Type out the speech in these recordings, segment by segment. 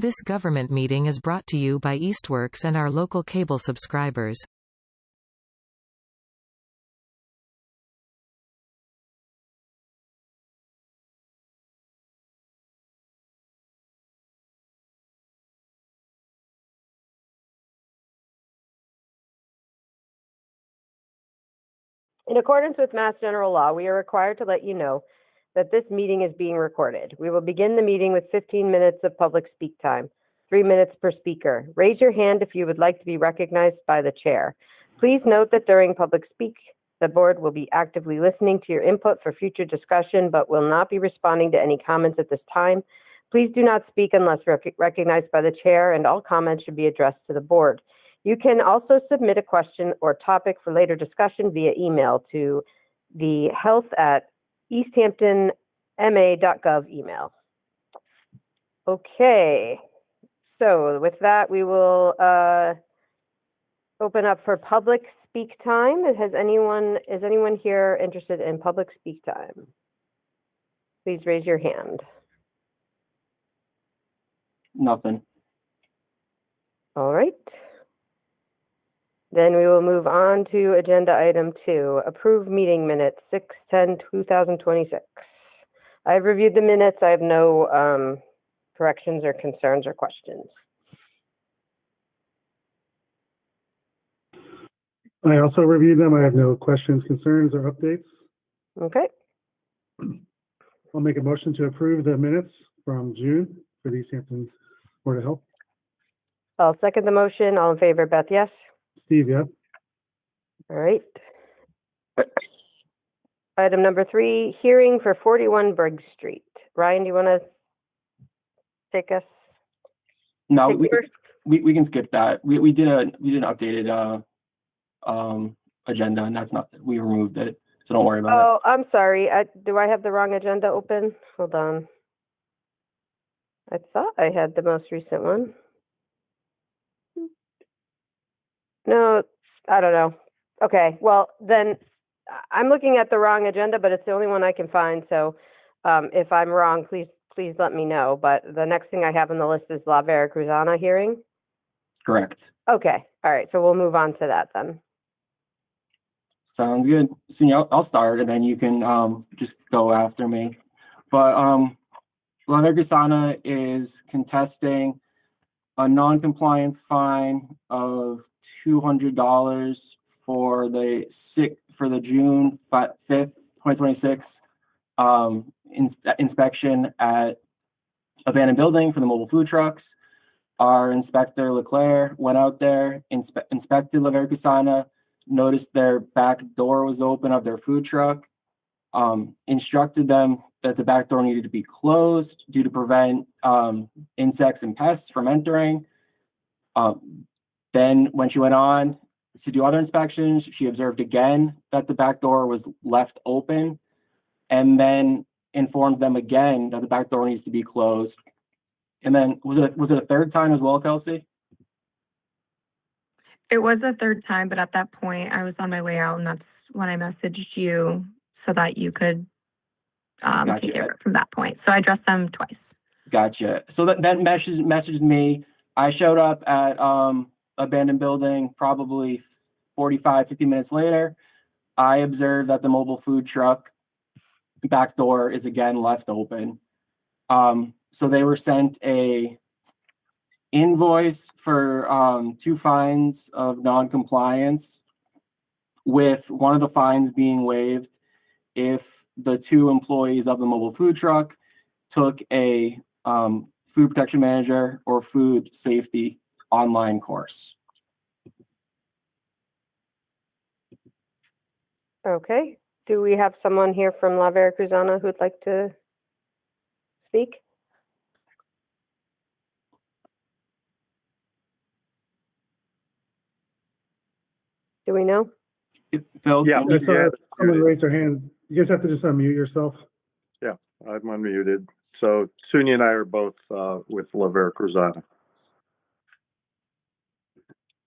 This government meeting is brought to you by Eastworks and our local cable subscribers. In accordance with Mass General Law, we are required to let you know that this meeting is being recorded. We will begin the meeting with 15 minutes of public speak time, 3 minutes per speaker. Raise your hand if you would like to be recognized by the chair. Please note that during public speak, the board will be actively listening to your input for future discussion, but will not be responding to any comments at this time. Please do not speak unless recognized by the chair, and all comments should be addressed to the board. You can also submit a question or topic for later discussion via email to the health@easthamptonma.gov email. Okay, so with that, we will open up for public speak time. Is anyone here interested in public speak time? Please raise your hand. Nothing. All right. Then we will move on to agenda item 2, approve meeting minutes, 6/10/2026. I've reviewed the minutes. I have no corrections or concerns or questions. I also reviewed them. I have no questions, concerns, or updates. Okay, I'll make a motion to approve the minutes from June for the Easthampton Board of Health. I'll second the motion. All in favor, Beth, yes? Steve, yes. All right. Item number 3, hearing for 41 Briggs Street. Ryan, do you want to take us? No, Take we can skip that. We did an updated agenda, and we removed it, so don't worry about it. Oh, I'm sorry. Do I have the wrong agenda open? Hold on. I thought I had the most recent one. No, I don't know. Okay, well, then I'm looking at the wrong agenda, but it's the only one I can find. So if I'm wrong, please let me know. But the next thing I have on the list is La Veracruzana hearing. Correct. Okay, all right. So we'll move on to that then. Sounds good. So I'll start, and then you can just go after me. But La Veracruzana is contesting a non-compliance fine of $200 for the June 5th, 2026 inspection at abandoned building for the mobile food trucks. Our inspector Leclerc went out there, inspected La Veracruzana, noticed their back door was open of their food truck, instructed them that the back door needed to be closed due to prevent insects and pests from entering. Then when she went on to do other inspections, she observed again that the back door was left open, and then informs them again that the back door needs to be closed. And then was it a third time as well, Kelsey? It was a third time, but at that point I was on my way out, and that's when I messaged you so that you could take care of it from that point. So I addressed them twice. Gotcha. So that messaged me. I showed up at abandoned building probably 50 minutes later. I observed that the mobile food truck back door is again left open. So they were sent a invoice for 2 fines of non-compliance, with one of the fines being waived if the 2 employees of the mobile food truck took a food protection manager or food safety online course. Okay. Do we have someone here from La Veracruzana who'd like to speak? Do we know? Phil, Yeah, I saw someone raise their hand. You guys have to just unmute yourself. Yeah, I'm unmuted. So Sunya and I are both with La Veracruzana.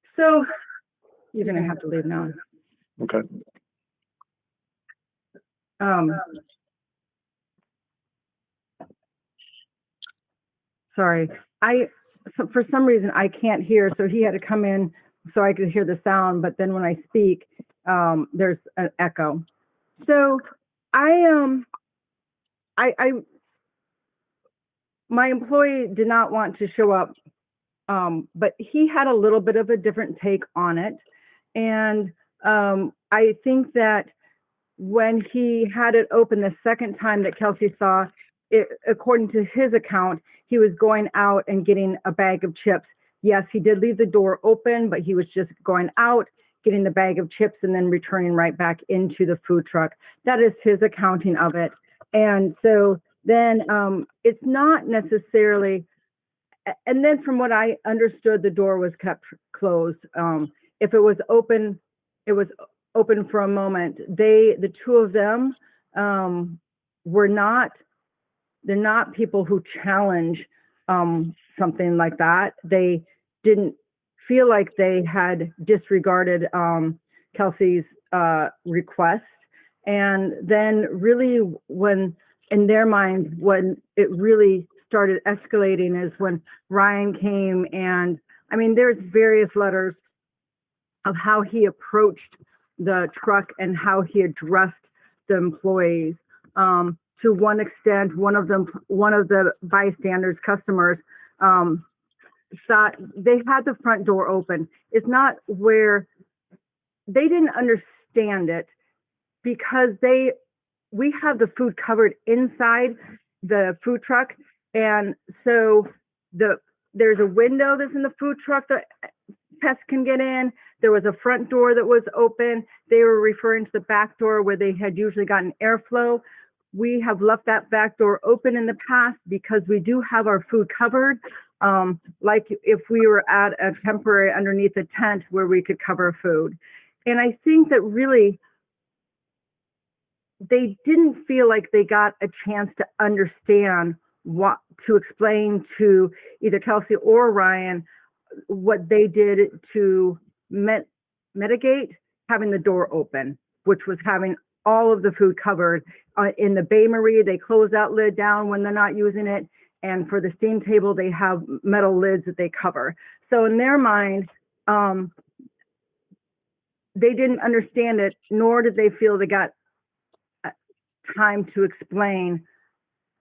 So you're gonna have to leave now. Okay. sorry. For some reason, I can't hear, so he had to come in so I could hear the sound, but then when I speak, there's an echo. So my employee did not want to show up, but he had a little bit of a different take on it. And I think that when he had it open the second time that Kelsey saw it, according to his account, he was going out and getting a bag of chips. Yes, he did leave the door open, but he was just going out, getting the bag of chips, and then returning right back into the food truck. That is his accounting of it. And so then it's not necessarily, and then from what I understood, the door was kept closed. If it was open, it was open for a moment. The two of them they're not people who challenge something like that. They didn't feel like they had disregarded Kelsey's request. And then really when, in their minds, when it really started escalating is when Ryan came, and I mean, there's various letters of how he approached the truck and how he addressed the employees. To one extent, one of the bystanders, customers, thought they had the front door open. It's not where they didn't understand it, because we have the food covered inside the food truck. And so there's a window that's in the food truck that pests can get in. There was a front door that was open. They were referring to the back door where they had usually gotten airflow. We have left that back door open in the past because we do have our food covered. Like if we were at a temporary underneath a tent where we could cover food. And I think that really they didn't feel like they got a chance to understand what to explain to either Kelsey or Ryan what they did to mitigate having the door open, which was having all of the food covered. In the Bain Marie, they close that lid down when they're not using it. And for the steam table, they have metal lids that they cover. So in their mind, they didn't understand it, nor did they feel they got time to explain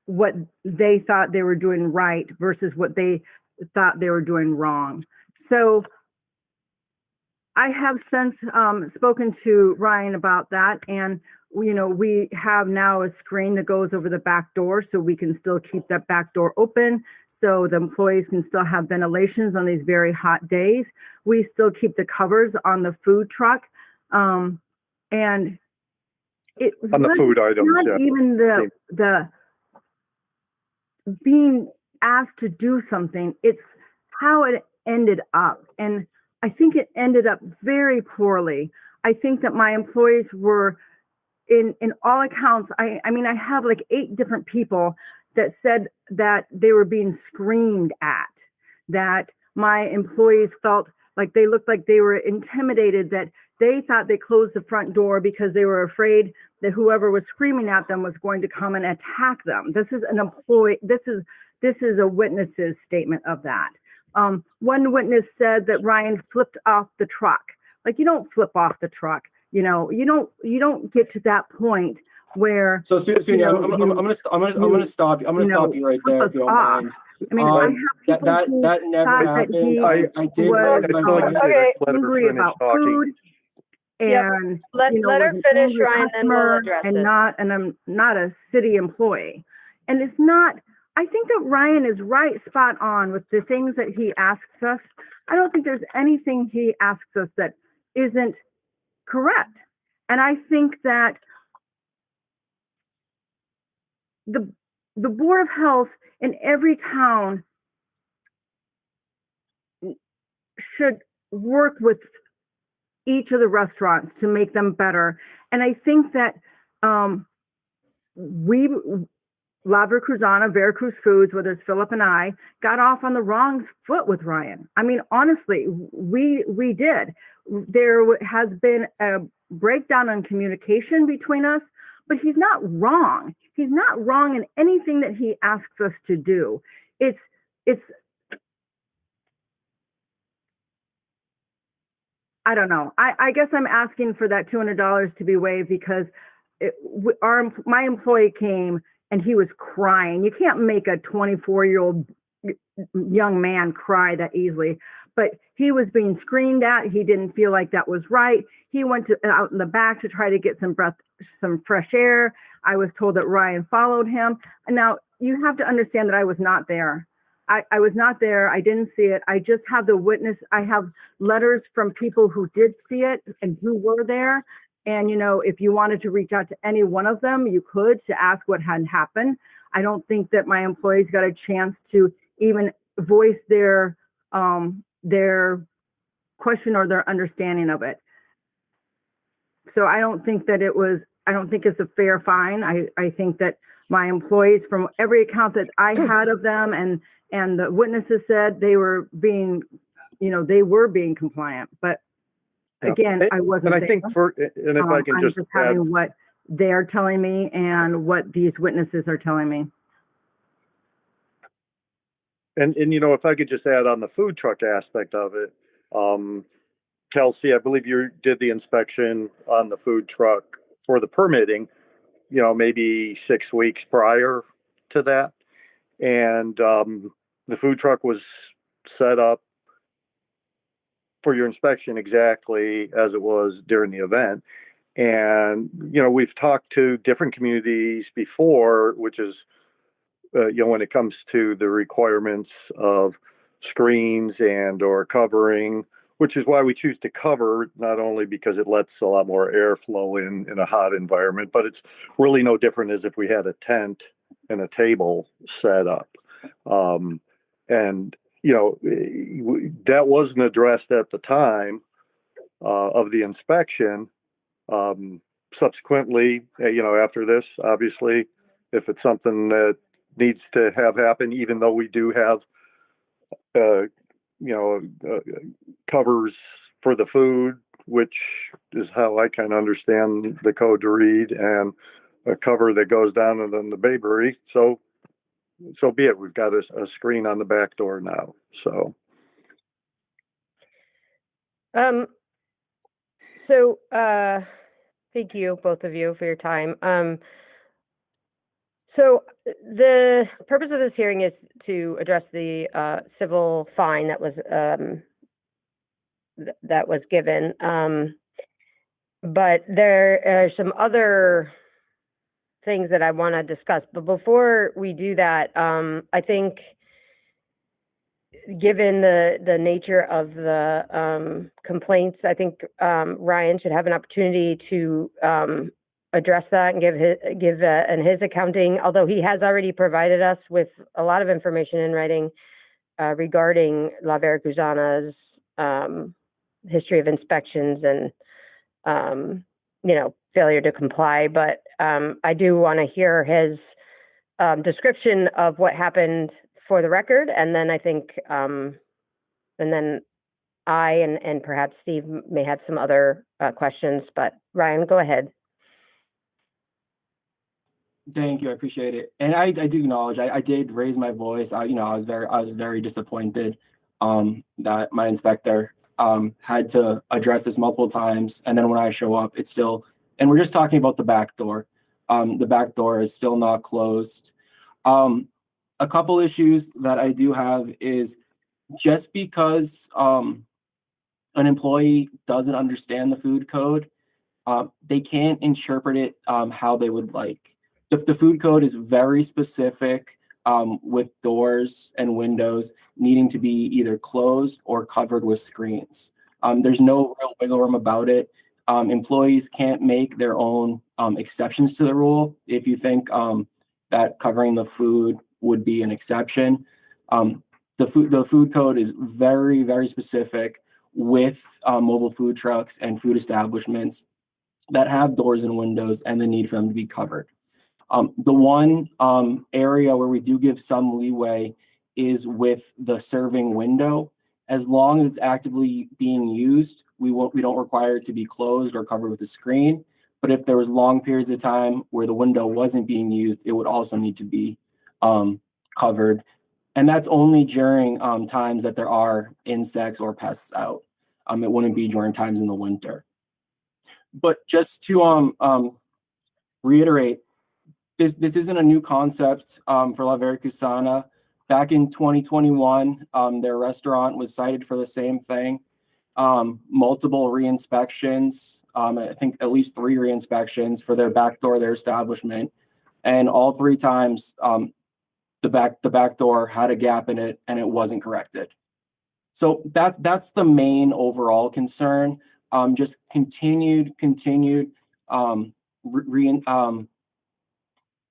what they thought they were doing right versus what they thought they were doing wrong. So I have since spoken to Ryan about that, and we have now a screen that goes over the back door, so we can still keep that back door open, so the employees can still have ventilations on these very hot days. We still keep the covers on the food truck, and it On the food items, not yeah. even the being asked to do something. It's how it ended up, and I think it ended up very poorly. I think that my employees were, in all accounts, I mean, I have like 8 different people that said that they were being screamed at, that my employees felt like they looked like they were intimidated, that they thought they closed the front door because they were afraid that whoever was screaming at them was going to come and attack them. This is an employee, this is a witness's statement of that. One witness said that Ryan flipped off the truck. Like, you don't flip off the truck. You don't get to that point where. So Sunia, I'm gonna stop you. I'm gonna stop you right there if you don't mind. I mean, I have that never happened. I did. Angry about food. And let her finish, Ryan, then we'll address it. And I'm not a city employee. And it's not, I think that Ryan is right, spot on with the things that he asks us. I don't think there's anything he asks us that isn't correct. And I think that the Board of Health in every town should work with each of the restaurants to make them better. And I think that La Veracruzana, Veracruz Foods, whether it's Philip and I, got off on the wrong foot with Ryan. I mean, honestly, we did. There has been a breakdown on communication between us, but he's not wrong. He's not wrong in anything that he asks us to do. It's it's, I don't know. I guess I'm asking for that $200 to be waived because my employee came and he was crying. You can't make a 24-year-old young man cry that easily, but he was being screamed at. He didn't feel like that was right. He went out in the back to try to get some fresh air. I was told that Ryan followed him. And now you have to understand that I was not there. I was not there. I didn't see it. I just have the witness. I have letters from people who did see it and who were there. And, if you wanted to reach out to any one of them, you could, to ask what had happened. I don't think that my employees got a chance to even voice their question or their understanding of it. So I don't think it's a fair fine. I think that my employees, from every account that I had of them and the witnesses said, they were being compliant, but again, I wasn't And I there. think and if I can I'm just just add, having what they're telling me and what these witnesses are telling me. and if I could just add on the food truck aspect of it, Kelsey, I believe you did the inspection on the food truck for the permitting, maybe 6 weeks prior to that. And the food truck was set up for your inspection exactly as it was during the event. And, we've talked to different communities before, which is, when it comes to the requirements of screens and or covering, which is why we choose to cover, not only because it lets a lot more airflow in a hot environment, but it's really no different as if we had a tent and a table set up. And, that wasn't addressed at the time of the inspection. Subsequently, after this, obviously, if it's something that needs to have happen, even though we do have, covers for the food, which is how I kind of understand the code to read, and a cover that goes down and then the bakery. So be it. We've got a screen on the back door now. So. Thank you, both of you, for your time. So the purpose of this hearing is to address the civil fine that was given. But there are some other things that I want to discuss. But before we do that, I think, given the nature of the complaints, I think Ryan should have an opportunity to address that and give his accounting, although he has already provided us with a lot of information in writing regarding La Veracruzana's history of inspections and failure to comply. But I do want to hear his description of what happened for the record, and then I think and then I and perhaps Steve may have some other questions. But Ryan, go ahead. Thank you. I appreciate it. And I do acknowledge I did raise my voice. I was very disappointed that my inspector had to address this multiple times. And then when I show up, it's still, and we're just talking about the back door. The back door is still not closed. A couple issues that I do have is, just because an employee doesn't understand the food code, they can't interpret it how they would like. The food code is very specific with doors and windows needing to be either closed or covered with screens. There's no real wiggle room about it. Employees can't make their own exceptions to the rule. If you think that covering the food would be an exception, the food code is very, very specific with mobile food trucks and food establishments that have doors and windows and the need for them to be covered. The one area where we do give some leeway is with the serving window. As long as it's actively being used, we don't require it to be closed or covered with a screen. But if there was long periods of time where the window wasn't being used, it would also need to be covered. And that's only during times that there are insects or pests out. It wouldn't be during times in the winter. But just to reiterate, this isn't a new concept for La Veracruzana. Back in 2021, their restaurant was cited for the same thing. Multiple re-inspections, I think at least 3 re-inspections for their back door, their establishment. And all 3 times, the back door had a gap in it and it wasn't corrected. So that's the main overall concern. Just continued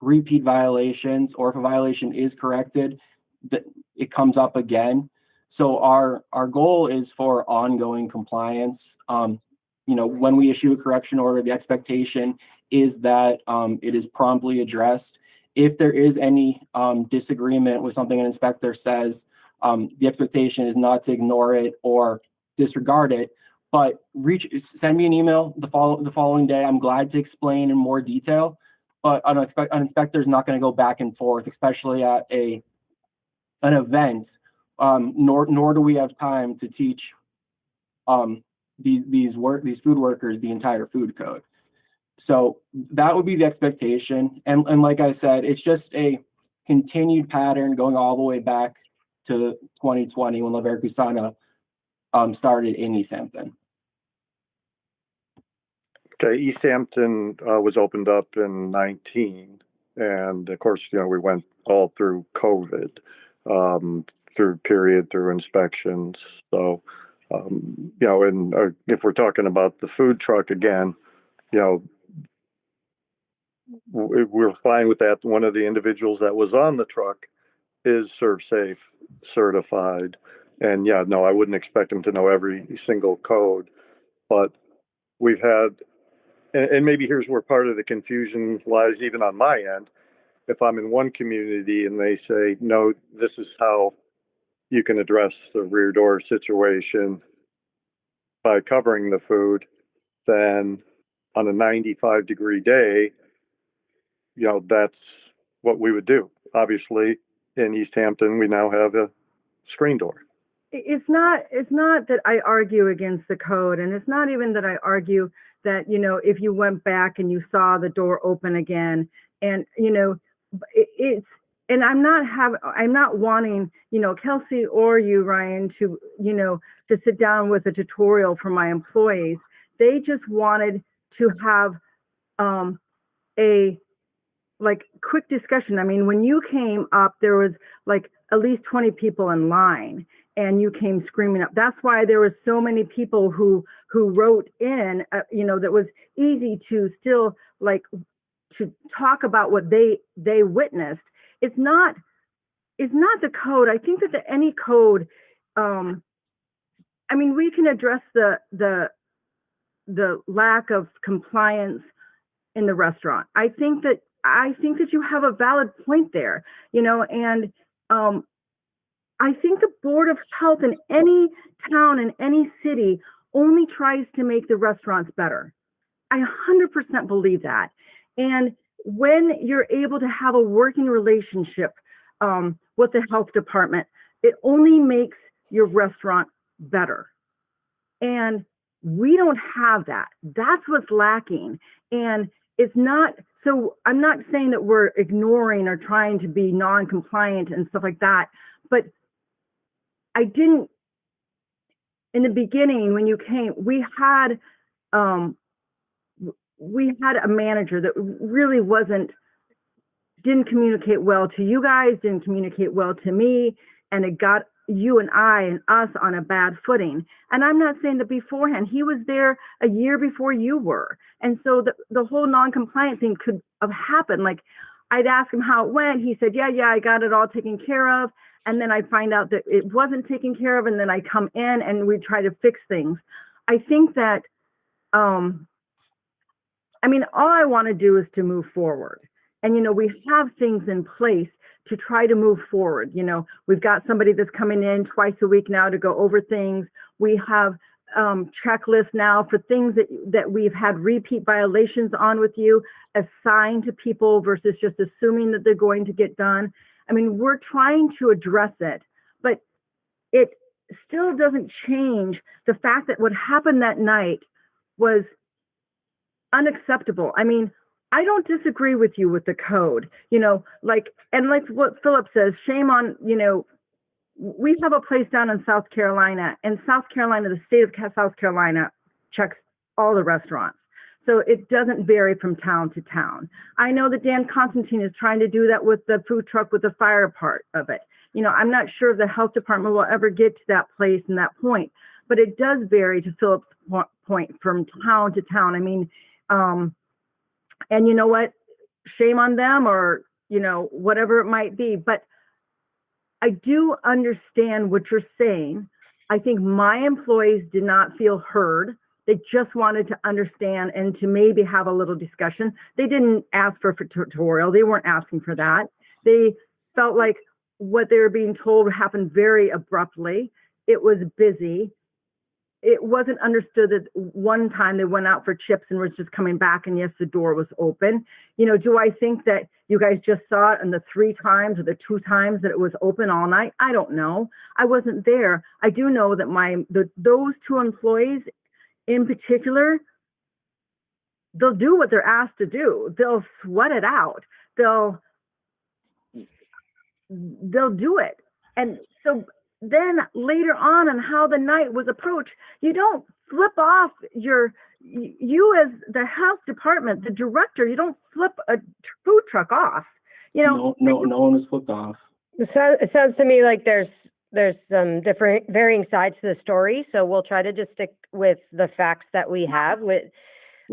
repeat violations, or if a violation is corrected, that it comes up again. So our goal is for ongoing compliance. When we issue a correction order, the expectation is that it is promptly addressed. If there is any disagreement with something an inspector says, the expectation is not to ignore it or disregard it, but send me an email the following day. I'm glad to explain in more detail, but an inspector is not going to go back and forth, especially at an event. Nor do we have time to teach these food workers the entire food code. So that would be the expectation. And like I said, it's just a continued pattern going all the way back to 2020 when La Veracruzana started in Easthampton. Okay, Easthampton was opened up in 19, and of course, we went all through COVID, through inspections. So, and if we're talking about the food truck again, we're fine with that. One of the individuals that was on the truck is ServSafe certified. And I wouldn't expect him to know every single code, but we've had, and maybe here's where part of the confusion lies even on my end. If I'm in one community and they say, no, this is how you can address the rear door situation by covering the food, then on a 95-degree day, that's what we would do. Obviously, in Easthampton, we now have a screen door. It's not that I argue against the code, and it's not even that I argue that, if you went back and you saw the door open again, and, and I'm not wanting, Kelsey or you, Ryan, to sit down with a tutorial for my employees. They just wanted to have a quick discussion. I mean, when you came up, there was at least 20 people in line, and you came screaming up. That's why there was so many people who wrote in, that was easy to still to talk about what they witnessed. It's not the code. I think that any code, we can address the lack of compliance in the restaurant. I think that you have a valid point there, and I think the Board of Health in any town, in any city, only tries to make the restaurants better. I 100% believe that. And when you're able to have a working relationship with the health department, it only makes your restaurant better. And we don't have that. That's what's lacking. And it's not, so I'm not saying that we're ignoring or trying to be non-compliant and stuff like that, but I didn't, in the beginning when you came, we had a manager that really didn't communicate well to you guys, didn't communicate well to me, and it got you and I and us on a bad footing. And I'm not saying that beforehand, he was there a year before you were. And so the whole non-compliant thing could have happened. I'd ask him how it went. He said, yeah, I got it all taken care of. And then I'd find out that it wasn't taken care of. And then I come in and we try to fix things. I think that, all I want to do is to move forward. And, we have things in place to try to move forward. We've got somebody that's coming in twice a week now to go over things. We have checklists now for things that we've had repeat violations on with you, assigned to people versus just assuming that they're going to get done. I mean, we're trying to address it, but it still doesn't change the fact that what happened that night was unacceptable. I mean, I don't disagree with you with the code, like what Philip says, shame on, we have a place down in South Carolina, and South Carolina, the state of South Carolina checks all the restaurants. So it doesn't vary from town to town. I know that Dan Constantine is trying to do that with the food truck, with the fire part of it. I'm not sure if the health department will ever get to that place and that point, but it does vary, to Philip's point, from town to town. I mean, and you know what? Shame on them, or, whatever it might be. But I do understand what you're saying. I think my employees did not feel heard. They just wanted to understand and to maybe have a little discussion. They didn't ask for a tutorial. They weren't asking for that. They felt like what they were being told happened very abruptly. It was busy. It wasn't understood that one time they went out for chips and was just coming back, and yes, the door was open. Do I think that you guys just saw it in the 3 times or the 2 times that it was open all night? I don't know. I wasn't there. I do know that those 2 employees in particular, they'll do what they're asked to do. They'll sweat it out. They'll do it. And so then later on how the night was approached, you don't flip off you as the health department, the director, you don't flip a food truck off. No one was flipped off. So it sounds to me like there's some different varying sides to the story. So we'll try to just stick with the facts that we have.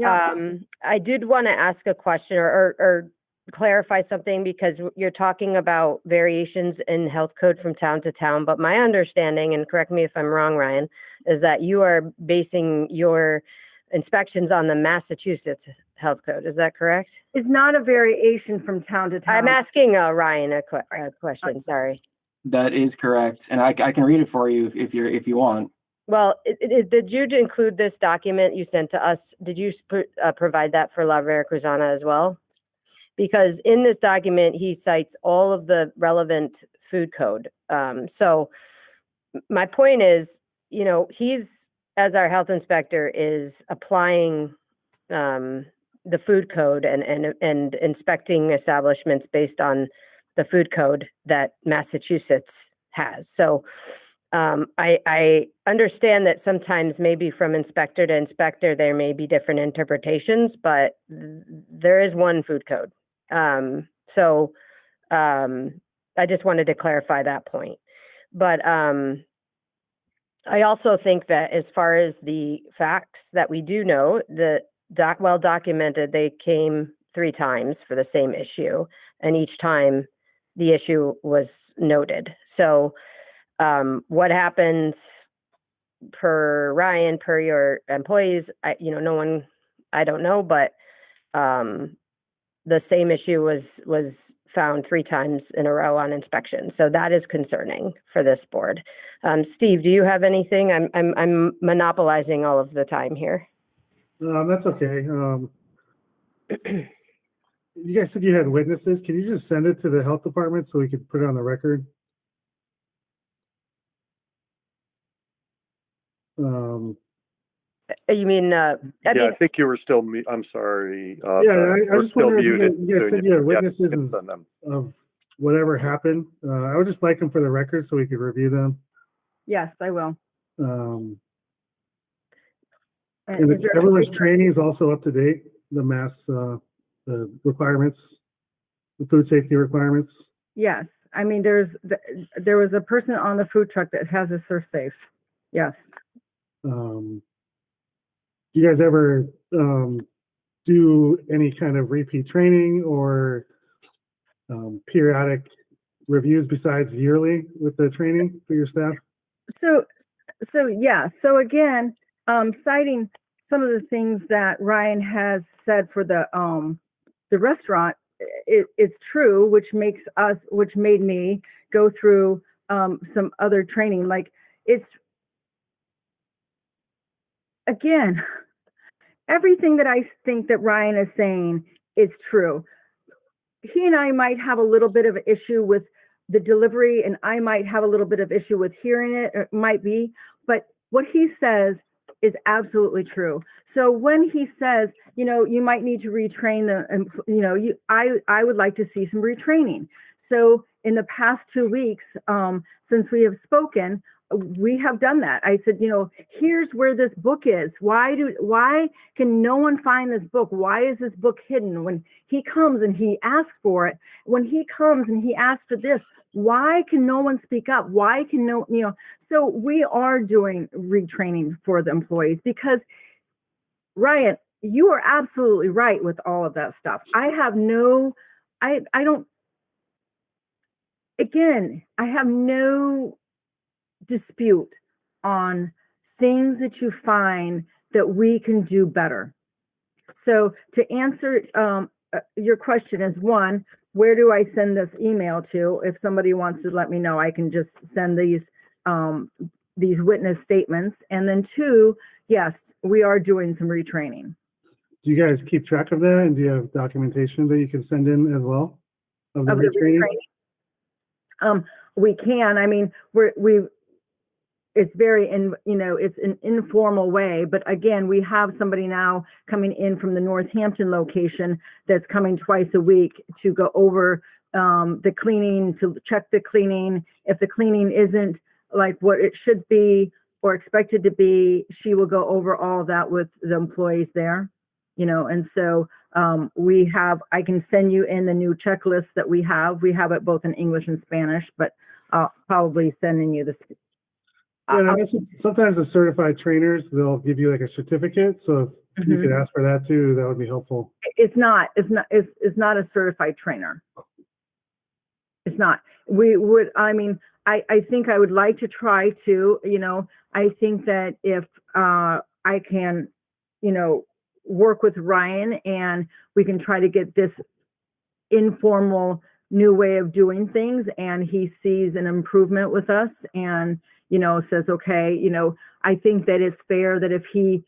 I did want to ask a question or clarify something, because you're talking about variations in health code from town to town. But my understanding, and correct me if I'm wrong, Ryan, is that you are basing your inspections on the Massachusetts health code. Is that correct? It's not a variation from town to town. I'm asking Ryan a question. Sorry. That is correct, and I can read it for you if you want. Well, did you include this document you sent to us? Did you provide that for La Veracruzana as well? Because in this document, he cites all of the relevant food code. So my point is, he's, as our health inspector, is applying the food code and inspecting establishments based on the food code that Massachusetts has. So I understand that sometimes maybe from inspector to inspector, there may be different interpretations, but there is one food code. So I just wanted to clarify that point. But I also think that as far as the facts that we do know, well documented, they came 3 times for the same issue, and each time the issue was noted. So what happens per Ryan, per your employees, I don't know, but the same issue was found 3 times in a row on inspection. So that is concerning for this board. Steve, do you have anything? I'm monopolizing all of the time here. That's okay. You guys said you had witnesses. Can you just send it to the health department so we could put it on the record? You mean, I think you were still, I'm sorry. I just still wondered, muted. you guys said you had witnesses send them. of whatever happened. I would just like them for the record so we could review them. Yes, I will. And everyone's training is also up to date, the the requirements, the food safety requirements. Yes, I mean, there was a person on the food truck that has a Surf Safe. Yes. Do you guys ever do any kind of repeat training or periodic reviews besides yearly with the training for your staff? So yeah. So again, citing some of the things that Ryan has said for the restaurant, it's true, which made me go through some other training. Like, it's, again, everything that I think that Ryan is saying is true. He and I might have a little bit of an issue with the delivery, and I might have a little bit of issue with hearing it, or it might be, but what he says is absolutely true. So when he says, you might need to retrain I would like to see some retraining. So in the past 2 weeks, since we have spoken, we have done that. I said, here's where this book is. Why can no one find this book? Why is this book hidden? When he comes and he asks for it, when he comes and he asks for this, why can no one speak up? Why can so we are doing retraining for the employees because Ryan, you are absolutely right with all of that stuff. I have no dispute on things that you find that we can do better. So to answer your question is, one, where do I send this email to? If somebody wants to let me know, I can just send these witness statements. And then two, yes, we are doing some retraining. Do you guys keep track of that? And do you have documentation that you can send in as well of the retraining? We can. I mean, it's very it's an informal way, but again, we have somebody now coming in from the Northampton location that's coming twice a week to go over the cleaning, to check the cleaning. If the cleaning isn't like what it should be or expected to be, she will go over all of that with the employees there. And so I can send you in the new checklist that we have. We have it both in English and Spanish, but I'll probably sending you this. Yeah, sometimes the certified trainers, they'll give you like a certificate. So if you could ask for that too, that would be helpful. It's not a certified trainer. It's not. I think I would like to try to, I think that if I can, work with Ryan and we can try to get this informal new way of doing things, and he sees an improvement with us and, says, okay, I think that it's fair that if he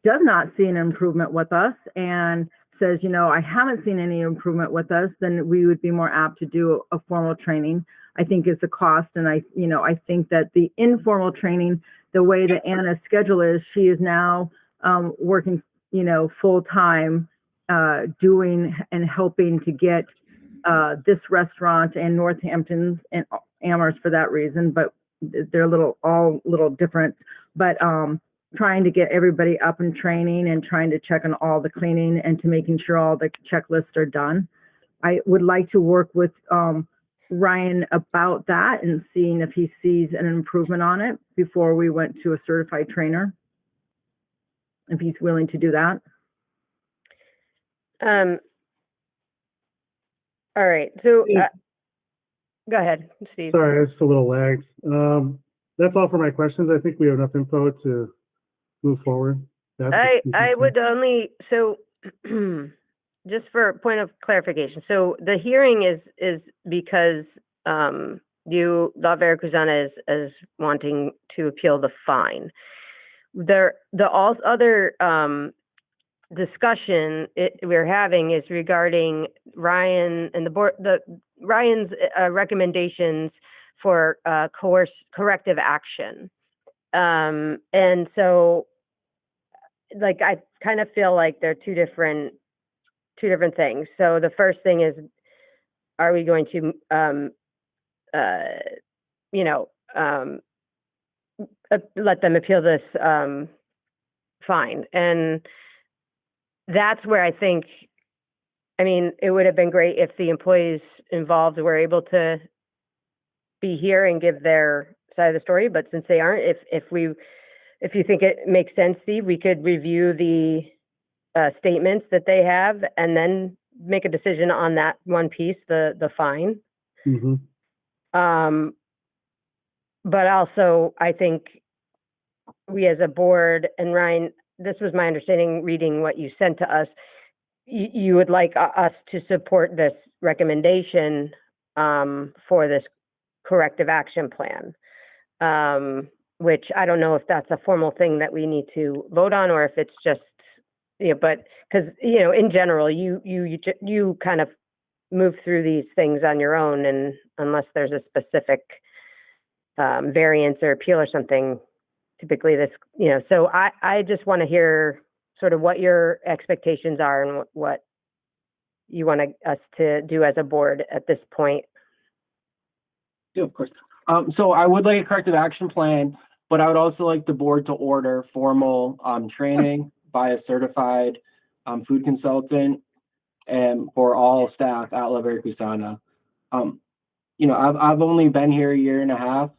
does not see an improvement with us and says, I haven't seen any improvement with us, then we would be more apt to do a formal training, I think is the cost. And I think that the informal training, the way that Anna's schedule is, she is now working, full time, doing and helping to get this restaurant and Northampton's and Amherst for that reason, but they're all little different, but trying to get everybody up and training and trying to check on all the cleaning and to making sure all the checklists are done. I would like to work with Ryan about that and seeing if he sees an improvement on it before we went to a certified trainer, if he's willing to do that. All right. So go ahead, Steve. Sorry, it's a little lagged. That's all for my questions. I think we have enough info to move forward. I would only, so just for a point of clarification. So the hearing is because La Veracruzana is wanting to appeal the fine. The other discussion we're having is regarding Ryan and the board, Ryan's recommendations for corrective action. And so, like, I kind of feel like they're two different things. So the first thing is, are we going to, let them appeal this fine? And that's where I think, it would have been great if the employees involved were able to be here and give their side of the story. But since they aren't, if you think it makes sense, Steve, we could review the statements that they have and then make a decision on that one piece, the fine. But also, I think we as a board, and Ryan, this was my understanding reading what you sent to us, you would like us to support this recommendation for this corrective action plan, which I don't know if that's a formal thing that we need to vote on, or if it's just, but because, in general, you kind of move through these things on your own, and unless there's a specific variance or appeal or something. Typically this, so I just want to hear sort of what your expectations are and what you want us to do as a board at this point. Yeah, of course. So I would like a corrective action plan, but I would also like the board to order formal training by a certified food consultant and for all staff at La Veracruzana. I've only been here a year and a half.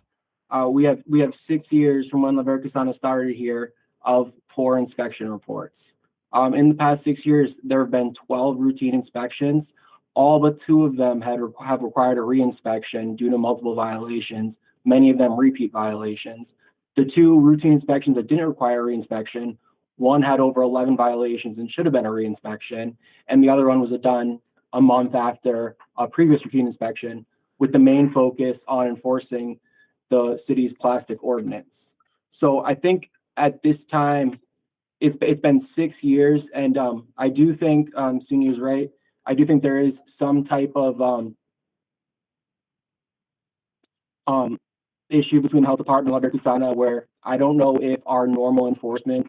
We have 6 years from when La Veracruzana started here of poor inspection reports. In the past 6 years, there have been 12 routine inspections. All but 2 of them have required a reinspection due to multiple violations, many of them repeat violations. The 2 routine inspections that didn't require reinspection, one had over 11 violations and should have been a reinspection, and the other one was done a month after a previous routine inspection, with the main focus on enforcing the city's plastic ordinance. So I think at this time, it's been 6 years, and I do think Sunia's right. I do think there is some type of issue between the health department and La Veracruzana where I don't know if our normal inspections,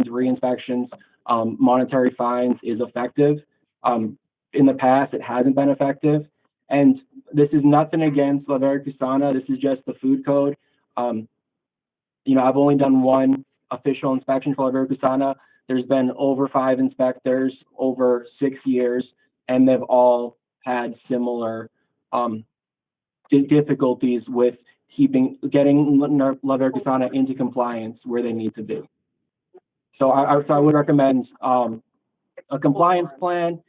re-inspections, monetary fines is effective. In the past, it hasn't been effective. And this is nothing against La Veracruzana. This is just the food code. I've only done 1 official inspection for La Veracruzana. There's been over 5 inspectors over 6 years, and they've all had similar difficulties with getting La Veracruzana into compliance where they need to be. So I would recommend a compliance plan,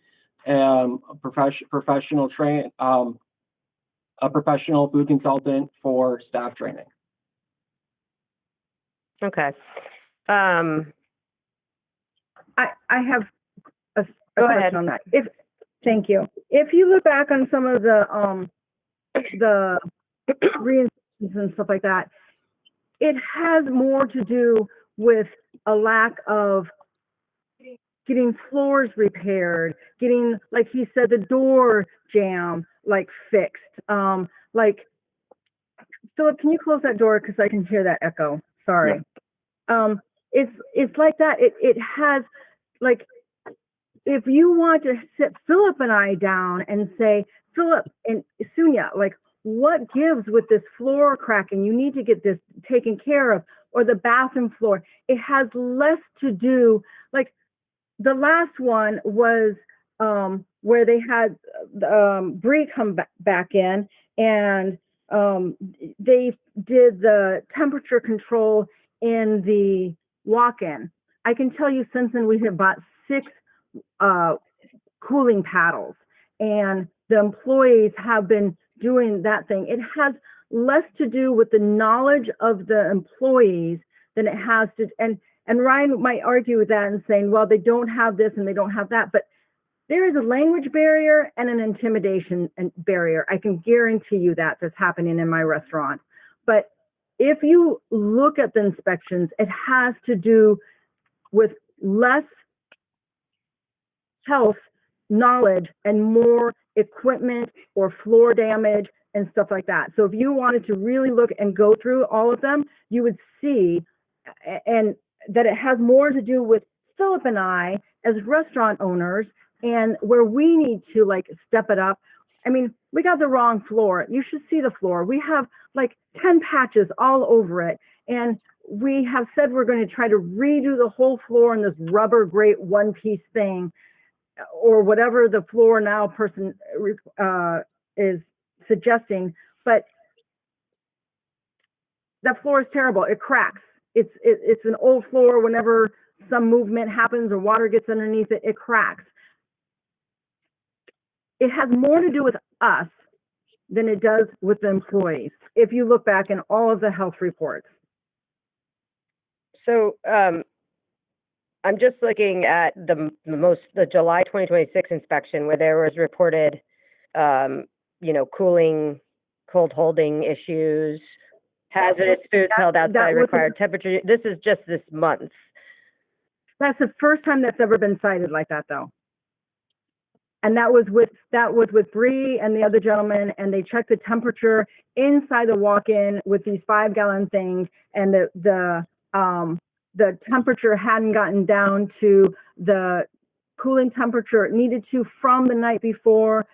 a professional food consultant for staff training. Okay. I have a Go question ahead. on that. Thank you. If you look back on some of the reinspections and stuff like that, it has more to do with a lack of getting floors repaired, getting, like he said, the door jamb fixed. Philip, can you close that door because I can hear that echo? Sorry. Yeah. It's like that. It has if you want to sit Philip and I down and say, Philip and Sunia, what gives with this floor cracking? You need to get this taken care of, or the bathroom floor. It has less to do, the last one was where they had Bree come back in, and they did the temperature control in the walk-in. I can tell you since then we have bought 6 cooling paddles, and the employees have been doing that thing. It has less to do with the knowledge of the employees than it has to, and Ryan might argue with that and saying, well, they don't have this and they don't have that, but there is a language barrier and an intimidation barrier. I can guarantee you that that's happening in my restaurant. But if you look at the inspections, it has to do with less health knowledge and more equipment or floor damage and stuff like that. So if you wanted to really look and go through all of them, you would see and that it has more to do with Philip and I as restaurant owners, and where we need to step it up. I mean, we got the wrong floor. You should see the floor. We have 10 patches all over it. And we have said we're going to try to redo the whole floor in this rubber grate 1-piece thing, or whatever the floor now person is suggesting. But that floor is terrible. It cracks. It's an old floor. Whenever some movement happens or water gets underneath it, it cracks. It has more to do with us than it does with the employees, if you look back in all of the health reports. So I'm just looking at the July 2026 inspection where there was reported, cooling, cold holding issues, hazardous foods held outside required temperature. This is just this month. That's the first time that's ever been cited like that, though. And that was with Bree and the other gentleman, and they checked the temperature inside the walk-in with these 5-gallon things, and the temperature hadn't gotten down to the cooling temperature it needed to from the night before.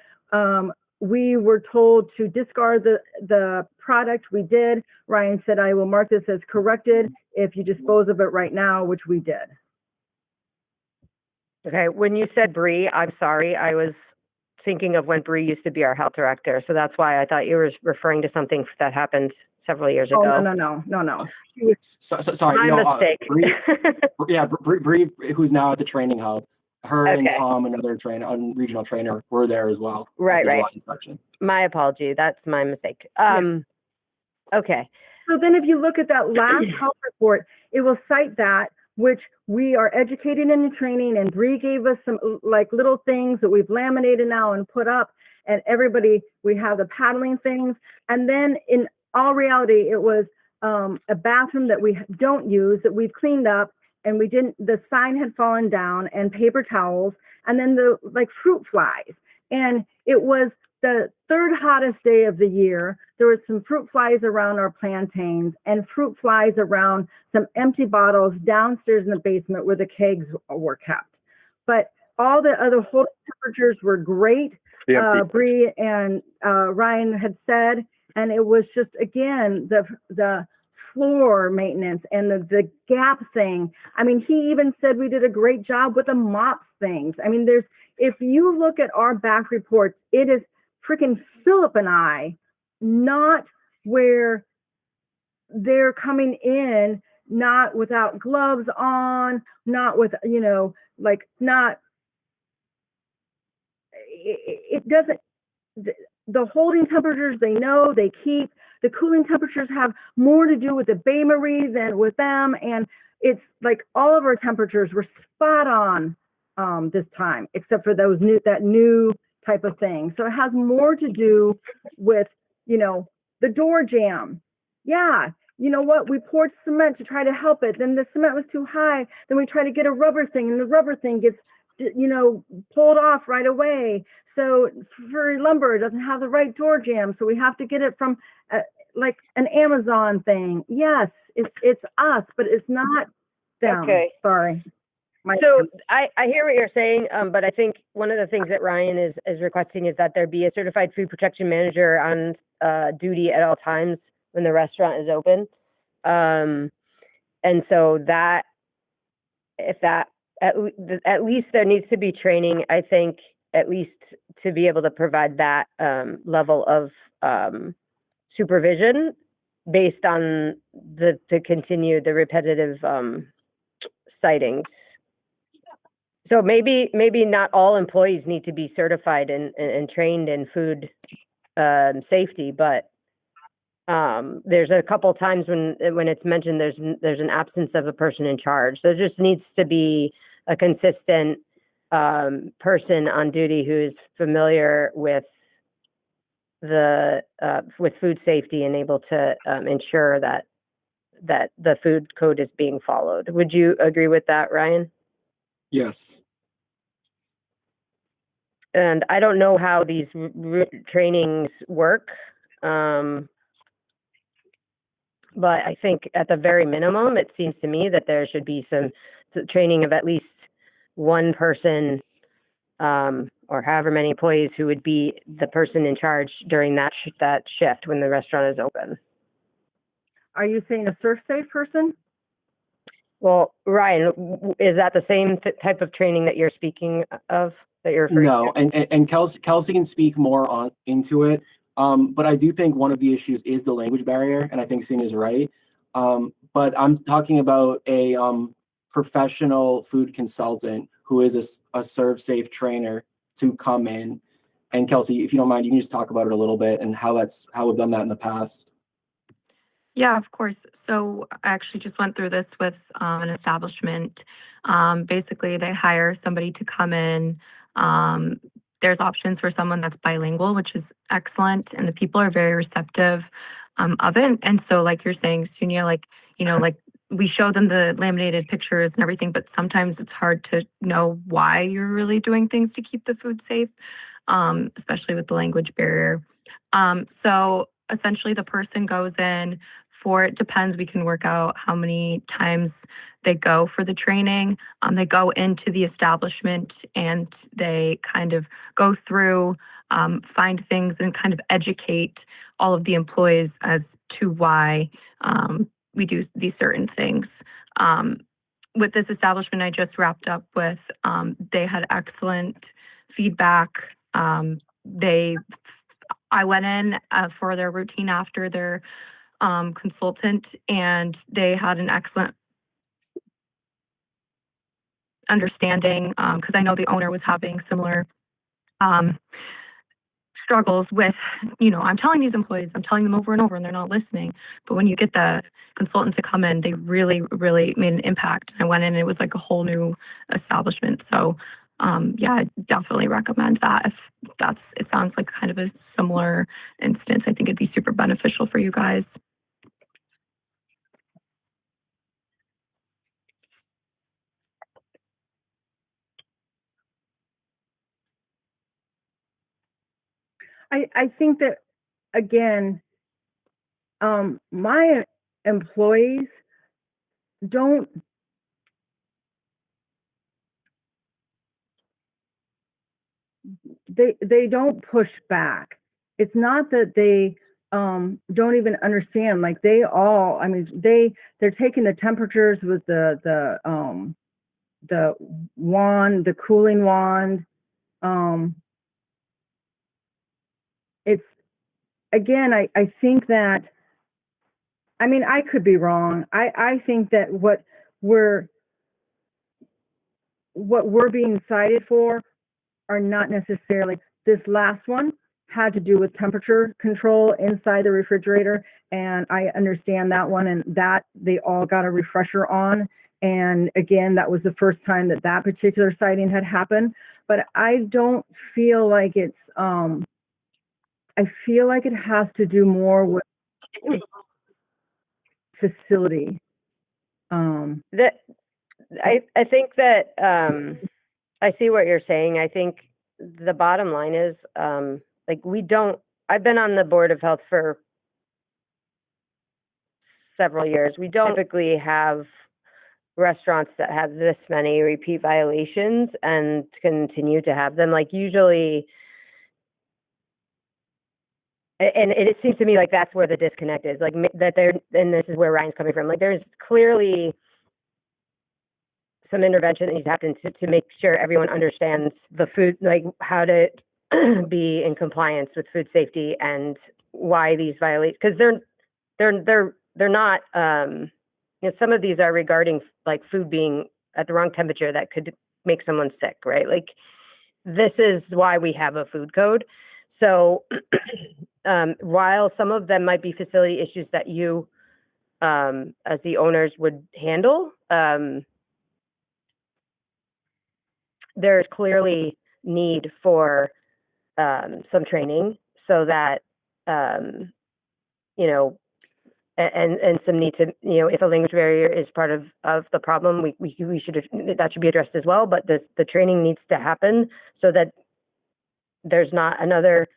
We were told to discard the product. We did. Ryan said, I will mark this as corrected if you dispose of it right now, which we did. Okay, when you said Bree, I'm sorry, I was thinking of when Bree used to be our health director, so that's why I thought you were referring to something that happened several years ago. Oh, no. Sorry, My mistake. Bree, who's now at the training hub, her and Okay. Tom, another regional trainer, were there as well. Right. Inspection. My apology, that's my mistake. Okay. So then if you look at that last health report, it will cite that, which we are educated in the training, and Bree gave us some like little things that we've laminated now and put up, and everybody, we have the paddling things. And then in all reality, it was a bathroom that we don't use that we've cleaned up, and the sign had fallen down, and paper towels, and then the like fruit flies. And it was the third hottest day of the year. There was some fruit flies around our plantains and fruit flies around some empty bottles downstairs in the basement where the kegs were kept. But all the other holding temperatures were great. Bree and Ryan had said, and it was just, again, the floor maintenance and the gap thing. I mean, he even said we did a great job with the mops things. I mean, if you look at our back reports, it is freaking Philip and I, not where they're coming in, not without gloves on, not with, it doesn't, the holding temperatures, they know, they keep. The cooling temperatures have more to do with the Bain Marie than with them. And it's like all of our temperatures were spot on this time, except for that new type of thing. So it has more to do with, the door jam. Yeah. You know what? We poured cement to try to help it. Then the cement was too high. Then we try to get a rubber thing, and the rubber thing gets pulled off right away. So for lumber, it doesn't have the right door jamb. So we have to get it from like an Amazon thing. Yes, it's us, but it's not them. Okay. Sorry. So I hear what you're saying, but I think one of the things that Ryan is requesting is that there be a certified food protection manager on duty at all times when the restaurant is open. And so that, if that, at least there needs to be training, I think, at least to be able to provide that level of supervision based on the repetitive sightings. So maybe not all employees need to be certified and trained in food safety, but there's a couple times when it's mentioned there's an absence of a person in charge. So there just needs to be a consistent person on duty who is familiar with with food safety and able to ensure that the food code is being followed. Would you agree with that, Ryan? Yes. And I don't know how these trainings work. But I think at the very minimum, it seems to me that there should be some training of at least one person or however many employees who would be the person in charge during that shift when the restaurant is open. Are you saying a surf safe person? Well, Ryan, is that the same type of training that you're speaking of, that you're referring to? No, and Kelsey can speak more into it. But I do think one of the issues is the language barrier, and I think Senia's right. But I'm talking about a professional food consultant who is a serve safe trainer to come in. And Kelsey, if you don't mind, you can just talk about it a little bit and how we've done that in the past. Yeah, of course. So I actually just went through this with an establishment. Basically, they hire somebody to come in. There's options for someone that's bilingual, which is excellent, and the people are very receptive of it. And so, like you're saying, Sunia, like we show them the laminated pictures and everything, but sometimes it's hard to know why you're really doing things to keep the food safe, especially with the language barrier. So essentially the person goes in for, it depends, we can work out how many times they go for the training. They go into the establishment and they kind of go through, find things and kind of educate all of the employees as to why we do these certain things. With this establishment I just wrapped up with, they had excellent feedback. I went in for their routine after their consultant, and they had an excellent understanding, because I know the owner was having similar struggles with, I'm telling these employees, I'm telling them over and over, and they're not listening. But when you get the consultant to come in, they really, really made an impact. I went in and it was like a whole new establishment. So yeah, I definitely recommend that. If it sounds like kind of a similar instance, I think it'd be super beneficial for you guys. I think that, again, my employees don't, they don't push back. It's not that they don't even understand. Like they all, I mean, they're taking the temperatures with the wand, the cooling wand. It's, again, I think that, I mean, I could be wrong. I think that what we're being cited for are not necessarily, this last one had to do with temperature control inside the refrigerator. And I understand that one, and that they all got a refresher on. And again, that was the first time that that particular sighting had happened. But I don't feel like it's, I feel like it has to do more with facility. That I think that I see what you're saying. I think the bottom line is like I've been on the Board of Health for several years. We don't typically have restaurants that have this many repeat violations and continue to have them. Like usually, and it seems to me like that's where the disconnect is, like that and this is where Ryan's coming from. Like there's clearly some intervention that needs to happen to make sure everyone understands the food, like how to be in compliance with food safety and why these violate, because they're not, some of these are regarding like food being at the wrong temperature that could make someone sick, right? Like this is why we have a food code. So while some of them might be facility issues that you as the owners would handle, there's clearly need for some training so that and some need to, if a language barrier is part of the problem, we should, that should be addressed as well. But the training needs to happen so that there's not another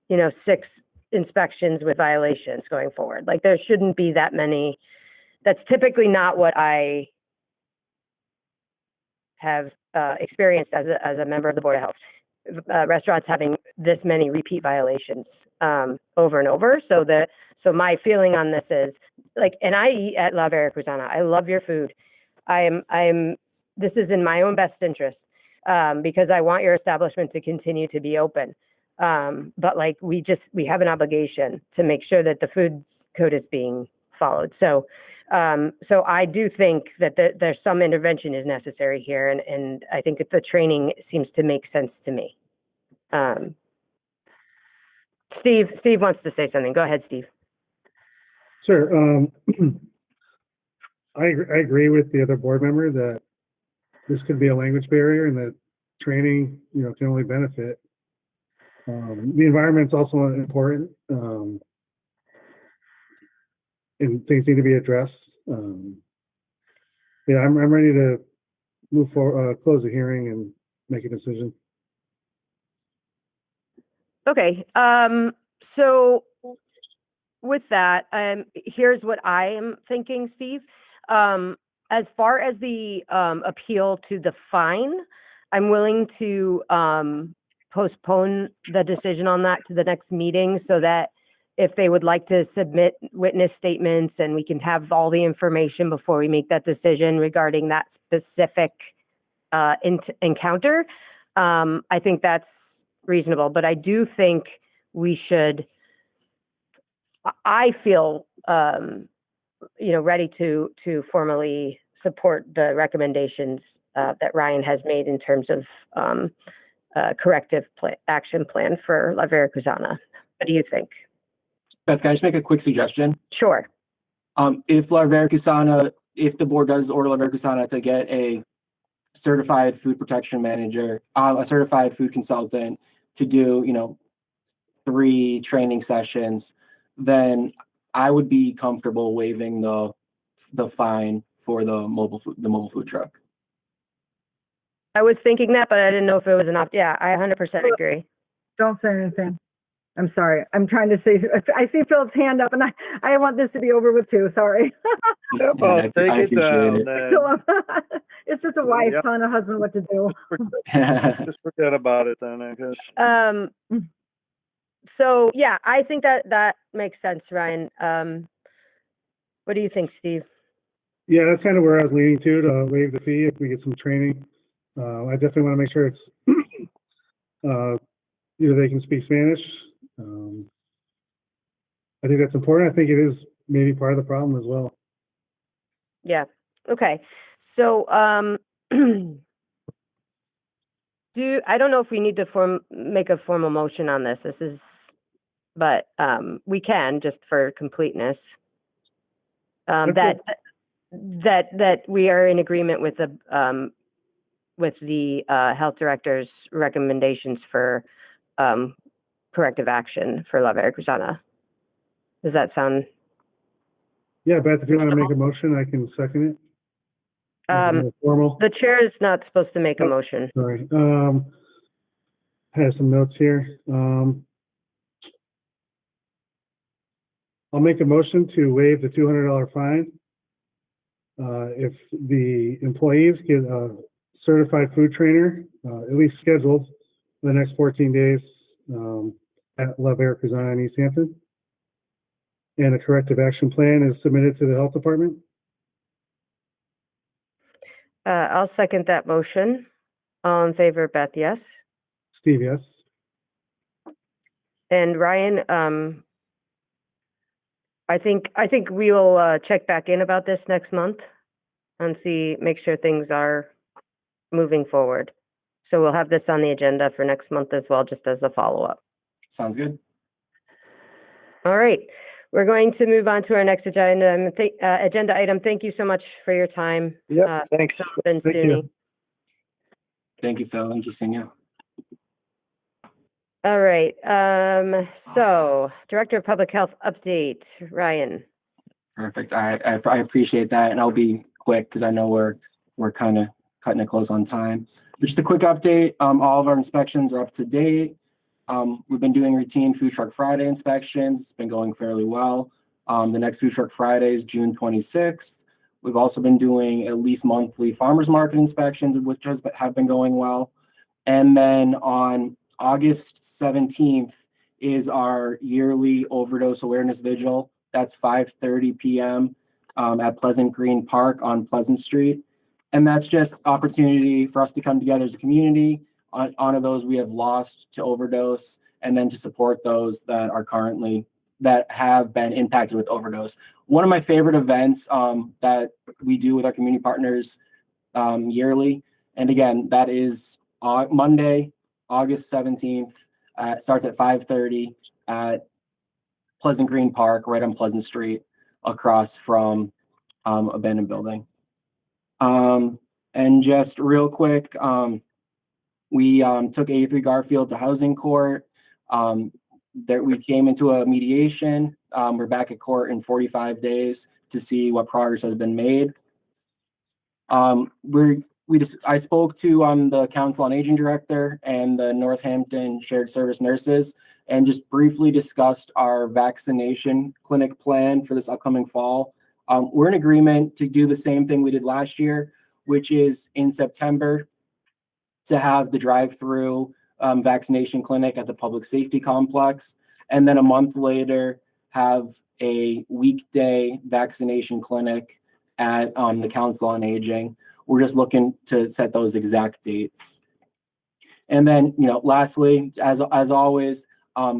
6 inspections with violations going forward. Like there shouldn't be that many. That's typically not what I have experienced as a member of the Board of Health. Restaurants having this many repeat violations over and over. So my feeling on this is like, and I eat at La Veracruzana. I love your food. This is in my own best interest because I want your establishment to continue to be open. But like we have an obligation to make sure that the food code is being followed. So I do think that there's some intervention is necessary here. And I think the training seems to make sense to me. Steve wants to say something. Go ahead, Steve. Sure. I agree with the other board member that this could be a language barrier and that training, can only benefit. The environment's also important. And things need to be addressed. Yeah, I'm ready to move for, close the hearing and make a decision. Okay, so with that, here's what I am thinking, Steve. As far as the appeal to the fine, I'm willing to postpone the decision on that to the next meeting so that if they would like to submit witness statements and we can have all the information before we make that decision regarding that specific encounter, I think that's reasonable. But I do think we should. I feel, ready to formally support the recommendations that Ryan has made in terms of corrective action plan for La Veracruzana. What do you think? Beth, can I just make a quick suggestion? Sure. If La Veracruzana, if the board does order La Veracruzana to get a certified food protection manager, a certified food consultant to do, 3 training sessions, then I would be comfortable waiving the fine for the mobile food truck. I was thinking that, but I didn't know if it was an yeah, I 100% agree. Don't say anything. I'm sorry. I'm trying to say, I see Philip's hand up and I want this to be over with too. Sorry. Yep, Yeah, I'll I take it appreciate down it. then. Philip, it's just a wife Yep. telling a husband what to do. Just forget about it then, I guess. So yeah, I think that makes sense, Ryan. What do you think, Steve? Yeah, that's kind of where I was leaning to waive the fee if we get some training. I definitely want to make sure it's, either they can speak Spanish. I think that's important. I think it is maybe part of the problem as well. Yeah. Okay. So, I don't know if we need to make a formal motion on this. But we can just for completeness. Okay. That we are in agreement with the health director's recommendations for corrective action for La Veracruzana. Does that sound? Yeah, Beth, if you want to make a motion, I can second it. Make it more formal. The chair is not supposed to make a Oh. motion. Sorry. I have some notes here. I'll make a motion to waive the $200 fine. If the employees get a certified food trainer, at least scheduled for the next 14 days at La Veracruzana in Easthampton, and a corrective action plan is submitted to the health department. I'll second that motion. All in favor, Beth, yes. Steve, yes. And Ryan, I think we will check back in about this next month and make sure things are moving forward. So we'll have this on the agenda for next month as well, just as a follow-up. Sounds good. All right, we're going to move on to our next agenda item. Thank you so much for your time. Yep, thanks. Philip and Thank Suni. you. Thank you, Phil. Thank you, Senior. All right, so Director of Public Health update, Ryan. Perfect. I appreciate that, and I'll be quick because I know we're kind of cutting it close on time. Just a quick update. All of our inspections are up to date. We've been doing routine Food Truck Friday inspections. It's been going fairly well. The next Food Truck Friday is June 26th. We've also been doing at least monthly farmers market inspections, which have been going well. And then on August 17th is our yearly overdose awareness vigil. That's 5:30 p.m. At Pleasant Green Park on Pleasant Street. And that's just opportunity for us to come together as a community, honor those we have lost to overdose, and then to support those that have been impacted with overdose. One of my favorite events that we do with our community partners yearly, and again, that is Monday, August 17th. Starts at 5:30 at Pleasant Green Park, right on Pleasant Street, across from abandoned building. And just real quick, we took 83 Garfield to housing court. We came into a mediation. We're back at court in 45 days to see what progress has been made. I spoke to the Council on Aging Director and the Northampton Shared Service Nurses and just briefly discussed our vaccination clinic plan for this upcoming fall. We're in agreement to do the same thing we did last year, which is in September to have the drive-through vaccination clinic at the Public Safety Complex, and then a month later have a weekday vaccination clinic at the Council on Aging. We're just looking to set those exact dates. And then, lastly, as always,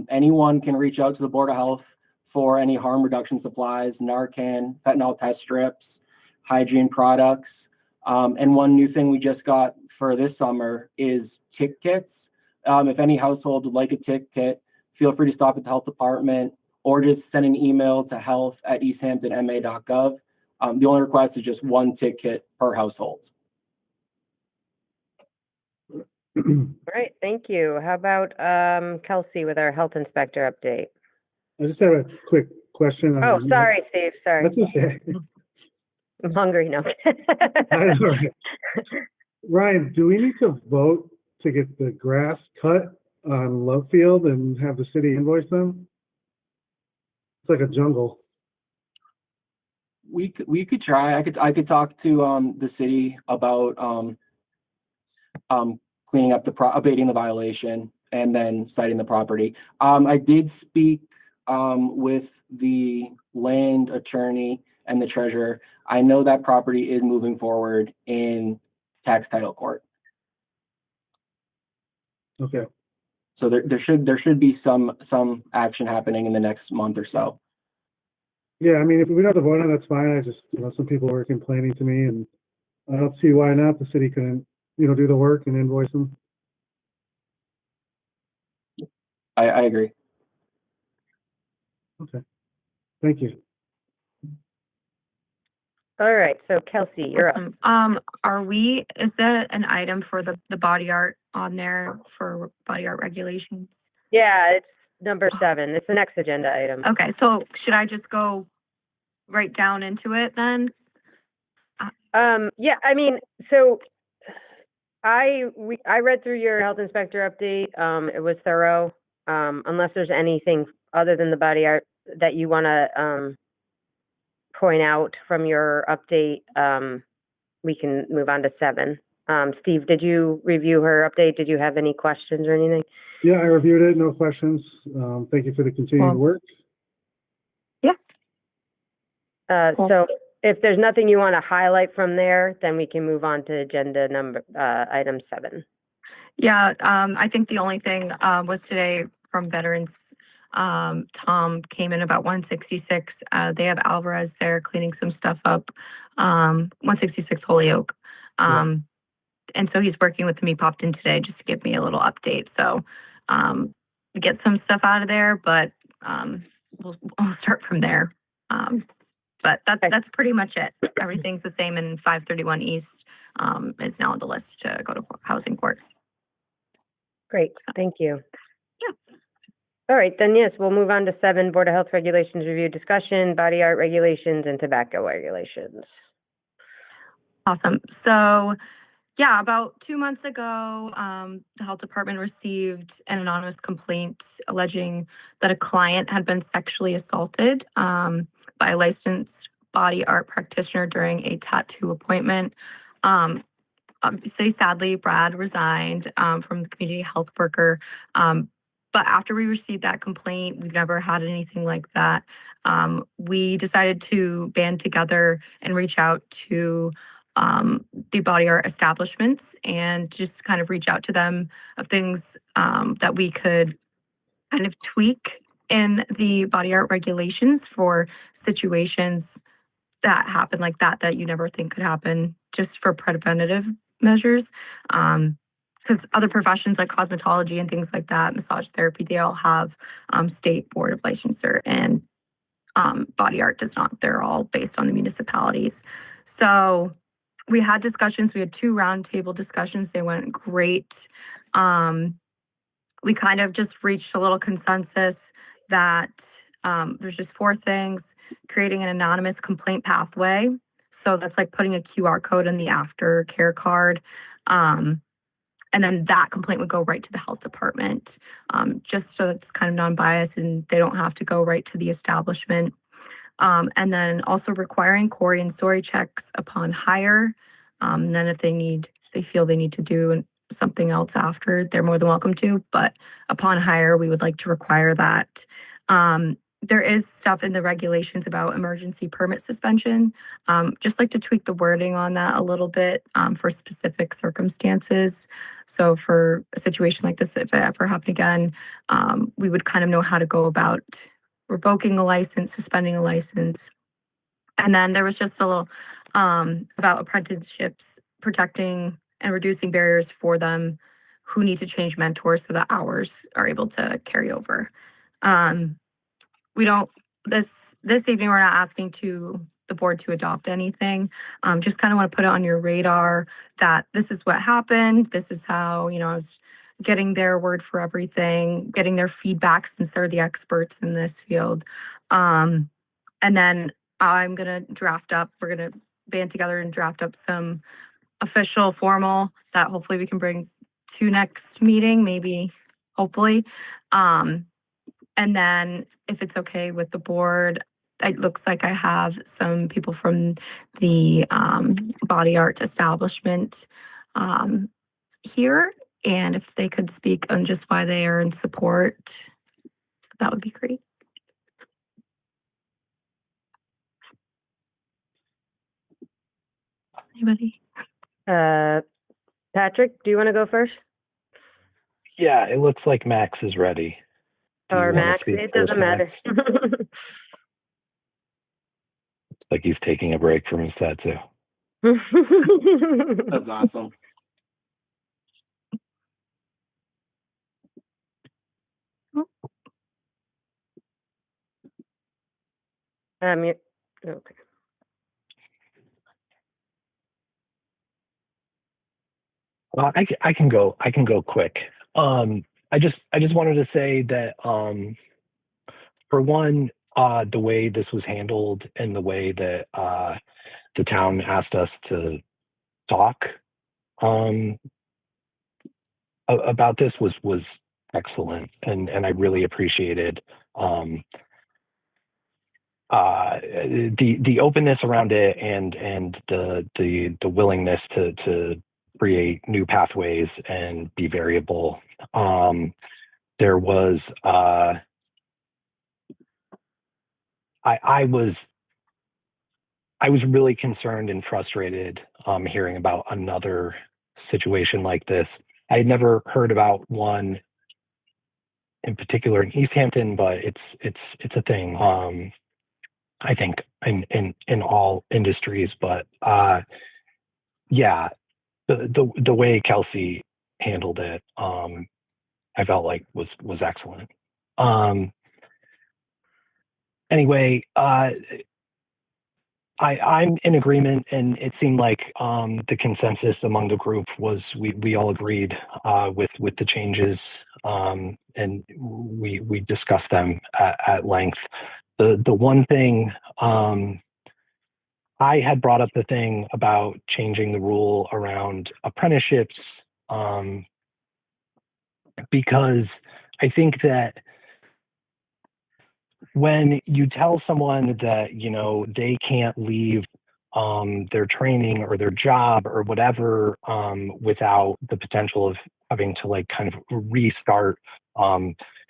anyone can reach out to the Board of Health for any harm reduction supplies, Narcan, fentanyl test strips, hygiene products. And one new thing we just got for this summer is tick kits. If any household would like a tick kit, feel free to stop at the health department or just send an email to health@easthamptonma.gov. The only request is just one tick kit per household. All right, thank you. How about Kelsey with our health inspector update? I just have a quick question. Oh, sorry, Steve. Sorry. That's okay. I'm hungry now. I know, right? Ryan, do we need to vote to get the grass cut on Love Field and have the city invoice them? It's like a jungle. We could try. I could talk to the city about cleaning up abating the violation and then citing the property. I did speak with the land attorney and the treasurer. I know that property is moving forward in tax title court. Okay. So there should be some action happening in the next month or so. Yeah, I mean, if we don't have to vote on it, that's fine. I just, some people were complaining to me, and I don't see why not. The city couldn't, do the work and invoice them. I agree. Okay. Thank you. All right, so Kelsey, you're up. Is that an item for the body art on there for body art regulations? Yeah, it's number 7. It's the next agenda item. Okay, so should I just go right down into it then? Yeah, I mean, so I read through your health inspector update. It was thorough. Unless there's anything other than the body art that you want to point out from your update, we can move on to 7. Steve, did you review her update? Did you have any questions or anything? Yeah, I reviewed it. No questions. Thank you for the continued work. Yeah. Cool. So if there's nothing you want to highlight from there, then we can move on to agenda number item 7. Yeah, I think the only thing was today from veterans. Tom came in about 166. They have Alvarez there cleaning some stuff up. 166 Holyoke. And so he's working with me, popped in today just to give me a little update. So get some stuff out of there, but we'll start from there. But that's pretty much it. Everything's the same in 531 East is now on the list to go to housing court. Great, thank you. Yeah. All right, then yes, we'll move on to 7, Board of Health regulations review discussion, body art regulations, and tobacco regulations. Awesome. So yeah, about 2 months ago, the health department received an anonymous complaint alleging that a client had been sexually assaulted by a licensed body art practitioner during a tattoo appointment. Obviously, sadly, Brad resigned from the community health worker. But after we received that complaint, we've never had anything like that. We decided to band together and reach out to the body art establishments and just kind of reach out to them of things that we could kind of tweak in the body art regulations for situations that happen like that you never think could happen, just for preventative measures. Because other professions like cosmetology and things like that, massage therapy, they all have state board of licensure, and body art does not. They're all based on the municipalities. So we had discussions. We had 2 roundtable discussions. They went great. We kind of just reached a little consensus that there's just 4 things: creating an anonymous complaint pathway, So that's like putting a QR code in the aftercare card. And then that complaint would go right to the health department, just so it's kind of non-biased and they don't have to go right to the establishment. And then also requiring Corey and Story checks upon hire. And then if they feel they need to do something else after, they're more than welcome to. But upon hire, we would like to require that. There is stuff in the regulations about emergency permit suspension. Just like to tweak the wording on that a little bit for specific circumstances. So for a situation like this, if it ever happened again, we would kind of know how to go about revoking a license, suspending a license. And then there was just a little about apprenticeships, protecting and reducing barriers for them who need to change mentors so that hours are able to carry over. We don't, this evening, we're not asking the board to adopt anything. Just kind of want to put it on your radar that this is what happened. This is how, I was getting their word for everything, getting their feedback since they're the experts in this field. And then we're going to band together and draft up some official formal that hopefully we can bring to next meeting, maybe, hopefully. And then if it's okay with the board, it looks like I have some people from the body art establishment here. And if they could speak on just why they are in support, that would be great. Anybody? Patrick, do you want to go first? Yeah, it looks like Max is ready. Do you Or wanna Max? speak It first, doesn't matter. Max? It's like he's taking a break from his tattoo. That's awesome. Okay. I can go quick. I just wanted to say that for one, the way this was handled and the way that the town asked us to talk about this was excellent, and I really appreciated the openness around it and the willingness to create new pathways and be variable. There was I was really concerned and frustrated hearing about another situation like this. I had never heard about one in particular in Easthampton, but it's a thing. I think in all industries, but yeah, the way Kelsey handled it, I felt like was excellent. Anyway, I'm in agreement, and it seemed like the consensus among the group was we all agreed with the changes, and we discussed them at length. The one thing I had brought up the thing about changing the rule around apprenticeships because I think that when you tell someone that they can't leave their training or their job or whatever without the potential of having to like kind of restart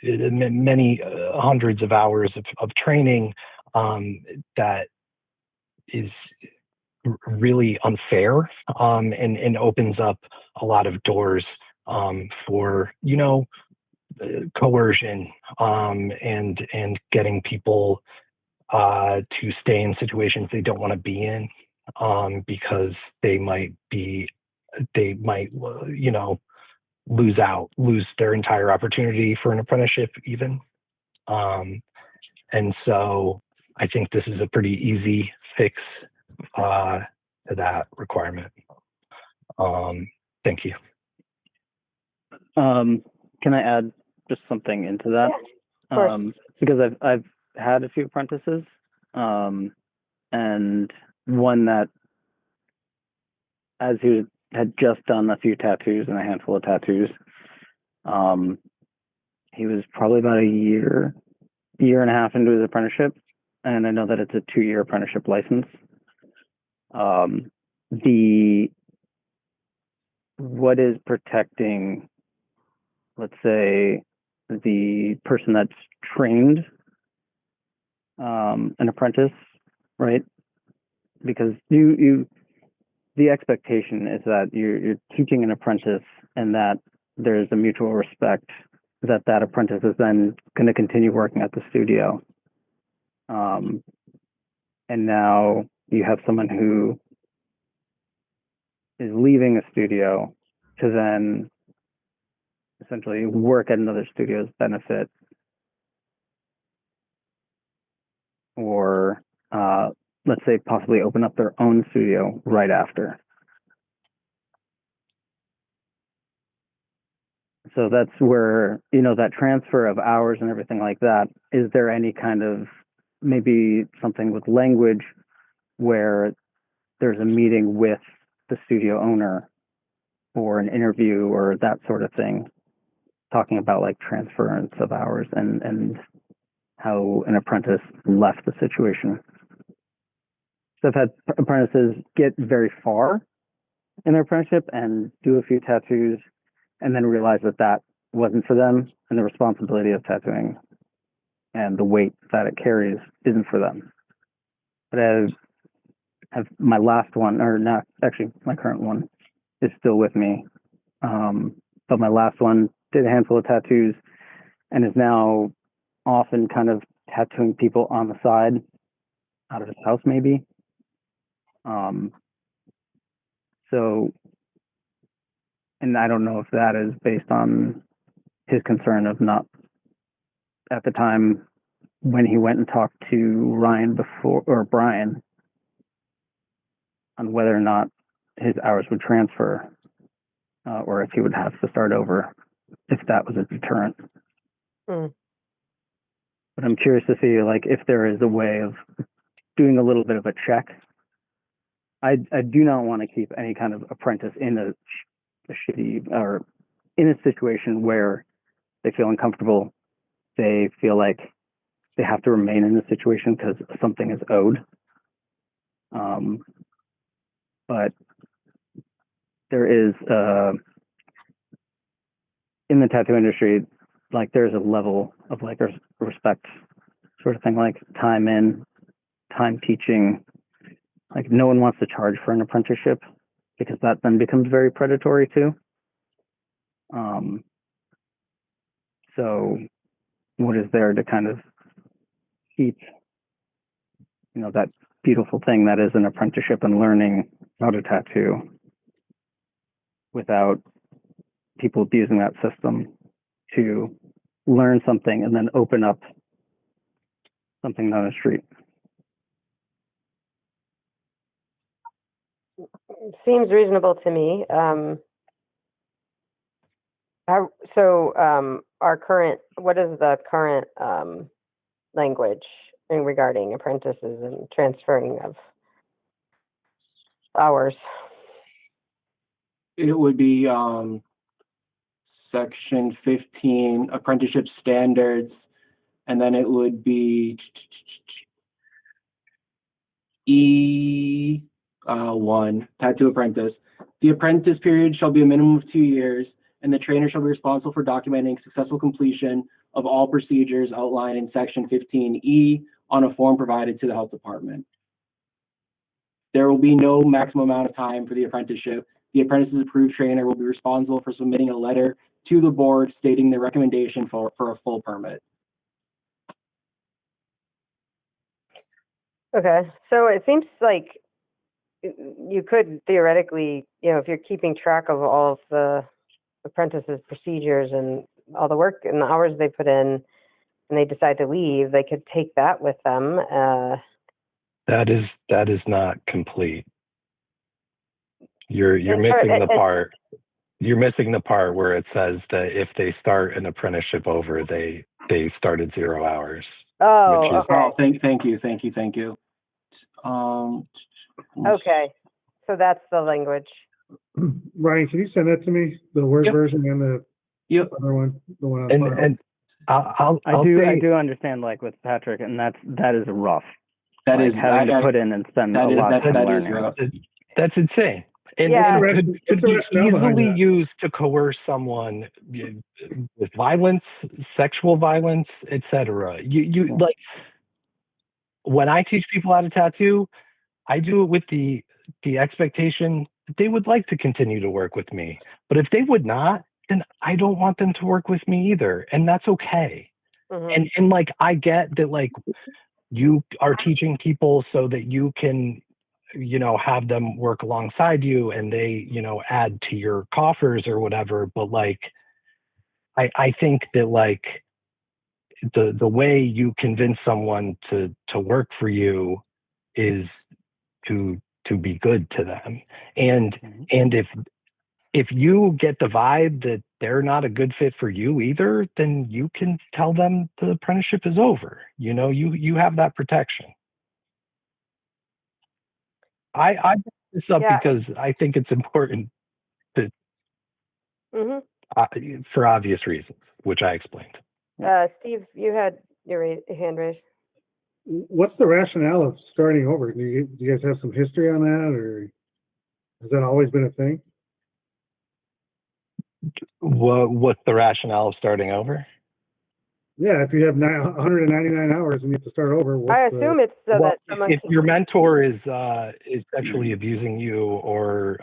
many hundreds of hours of training, that is really unfair and opens up a lot of doors for coercion and getting people to stay in situations they don't want to be in because they might lose their entire opportunity for an apprenticeship even. And so I think this is a pretty easy fix to that requirement. Thank you. Can I add just something into that? Yes, of course. Because I've had a few apprentices, and one that, as he had just done a few tattoos and a handful of tattoos, he was probably about a year and a half into his apprenticeship, and I know that it's a 2-year apprenticeship license. What is protecting, let's say, the person that's trained an apprentice, right? Because the expectation is that you're teaching an apprentice, and that there's a mutual respect that that apprentice is then going to continue working at the studio. And now you have someone who is leaving a studio to then essentially work at another studio's benefit, or let's say possibly open up their own studio right after. So that's where, that transfer of hours and everything like that, is there any kind of maybe something with language where there's a meeting with the studio owner or an interview or that sort of thing, talking about like transference of hours and how an apprentice left the situation? So I've had apprentices get very far in their apprenticeship and do a few tattoos and then realize that that wasn't for them, and the responsibility of tattooing and the weight that it carries isn't for them. But I have my last one, or not, actually my current one is still with me. But my last one did a handful of tattoos and is now often kind of tattooing people on the side out of his house, maybe. So, and I don't know if that is based on his concern of not, at the time when he went and talked to Ryan before, or Brian, on whether or not his hours would transfer, or if he would have to start over, if that was a deterrent. But I'm curious to see, like, if there is a way of doing a little bit of a check. I do not want to keep any kind of apprentice in a shitty, or in a situation where they feel uncomfortable. They feel like they have to remain in the situation because something is owed. But there is, in the tattoo industry, like there's a level of like respect sort of thing, like time in, time teaching. Like no one wants to charge for an apprenticeship because that then becomes very predatory too. So what is there to kind of keep, that beautiful thing that is an apprenticeship and learning how to tattoo without people abusing that system to learn something and then open up something down the street? Seems reasonable to me. What is the current language regarding apprentices and transferring of hours? It would be section 15 apprenticeship standards, and then it would be E1 tattoo apprentice. The apprentice period shall be a minimum of 2 years, and the trainer shall be responsible for documenting successful completion of all procedures outlined in section 15E on a form provided to the health department. There will be no maximum amount of time for the apprenticeship. The apprentice's approved trainer will be responsible for submitting a letter to the board stating the recommendation for a full permit. Okay, so it seems like you could theoretically, if you're keeping track of all of the apprentices' procedures and all the work and the hours they put in, and they decide to leave, they could take that with them. That is not complete. You're missing the part. You're missing the part where it says that if they start an apprenticeship over, they start at 0 hours. Oh, which is, okay. Oh, thank you. Okay, so that's the language. Ryan, can you send that to me? The Word Yep. version and the Yep. other one, the one on And file? and I'll I do say understand, like with Patrick, and that is rough. That Like is having to put in and spend a lot of time that is learning. rough. that's insane. And, Yeah. and What's could the be rationale behind easily that? used to coerce someone with violence, sexual violence, etc. You Yeah. like when I teach people how to tattoo, I do it with the expectation that they would like to continue to work with me. But if they would not, then I don't want them to work with me either. And that's okay. Mhm. And like I get that like you are teaching people so that you can have them work alongside you and they add to your coffers or whatever, but like I think that like the way you convince someone to work for you is to be good to them. And if you get the vibe that they're not a good fit for you either, then you can tell them the apprenticeship is over. You have that protection. I bring this up Yeah. because I think it's important that Mhm. for obvious reasons, which I explained. Steve, you had your hand raised. What's the rationale of starting over? Do you guys have some history on that, or has that always been a thing? What's the rationale of starting over? Yeah, if you have 199 hours and you have to start over, I what's assume it's so Well, that someone if can. your mentor is sexually abusing you or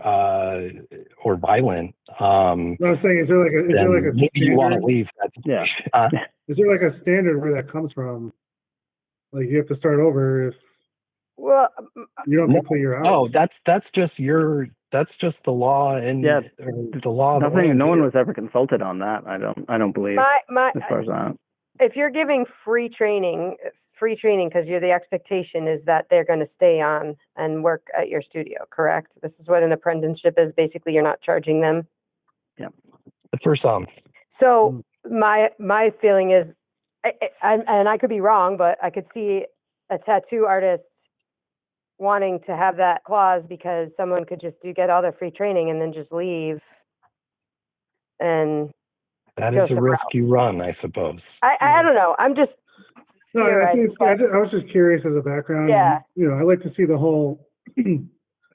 violent, what I'm saying? Is there like a then maybe you want to standard? leave that Yeah. situation. Is there like a standard where that comes from? Like you have to start over if Well, you don't No, complete your hours. no, that's just the law and Yeah, the law of the Nothing. land No one here. was ever consulted on that. I don't believe my as far as that. if you're giving free training because you're the expectation is that they're going to stay on and work at your studio, correct? This is what an apprenticeship is. Basically, you're not charging them. For some. So my feeling is, and I could be wrong, but I could see a tattoo artist wanting to have that clause because someone could just get all their free training and then just leave and That go is a somewhere risk you else. run, I suppose. I don't know. I'm just No, I think theorizing. it's good. I was just curious as a background. Yeah. I like to see the whole. I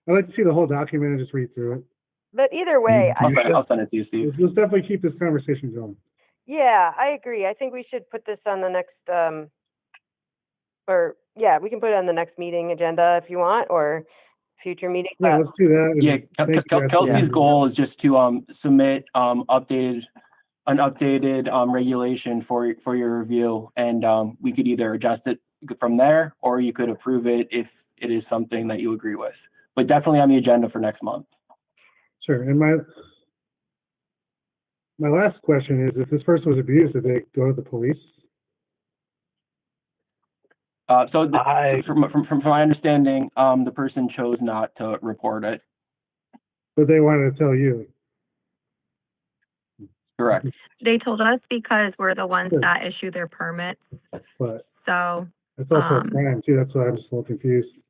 like to see the whole document and just read through it. But either way, I'll send it to you, Steve. Let's definitely keep this conversation going. yeah, I agree. I think we should put this on the next we can put it on the next meeting agenda if you want, or future meeting. Yeah, let's do that. Yeah, Thank you guys for Kelsey's doing goal is just to submit an updated regulation for your review, and we could either adjust it from there, or you could approve it if it is something that you agree with. But definitely on the agenda for next month. Sure. And my last question is, if this person was abused, did they go to the police? So from my understanding, the person chose not to report it. But they wanted to tell you. Correct. They told us because we're the ones Good. that issue their permits. But So, it's also a Um, crime too. That's why I'm just a little confused.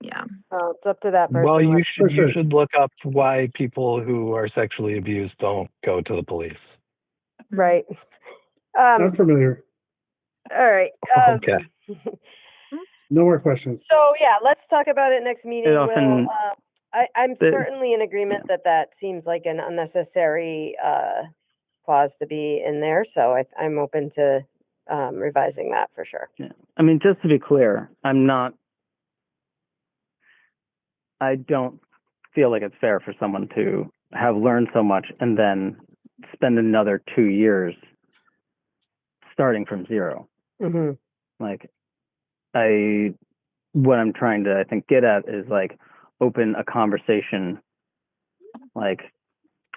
yeah. It's up to that person. Well, you For sure. should look up why people who are sexually abused don't go to the police. Right. I'm familiar. All right. Okay. No more questions. So yeah, let's talk about it next meeting. It often- I'm the- certainly in agreement that seems like an unnecessary clause to be in there. So I'm open to revising that for sure. Yeah. I mean, just to be clear, I don't feel like it's fair for someone to have learned so much and then spend another 2 years starting from zero. Mm-hmm. Like, what I'm trying to, I think, get at is like open a conversation, like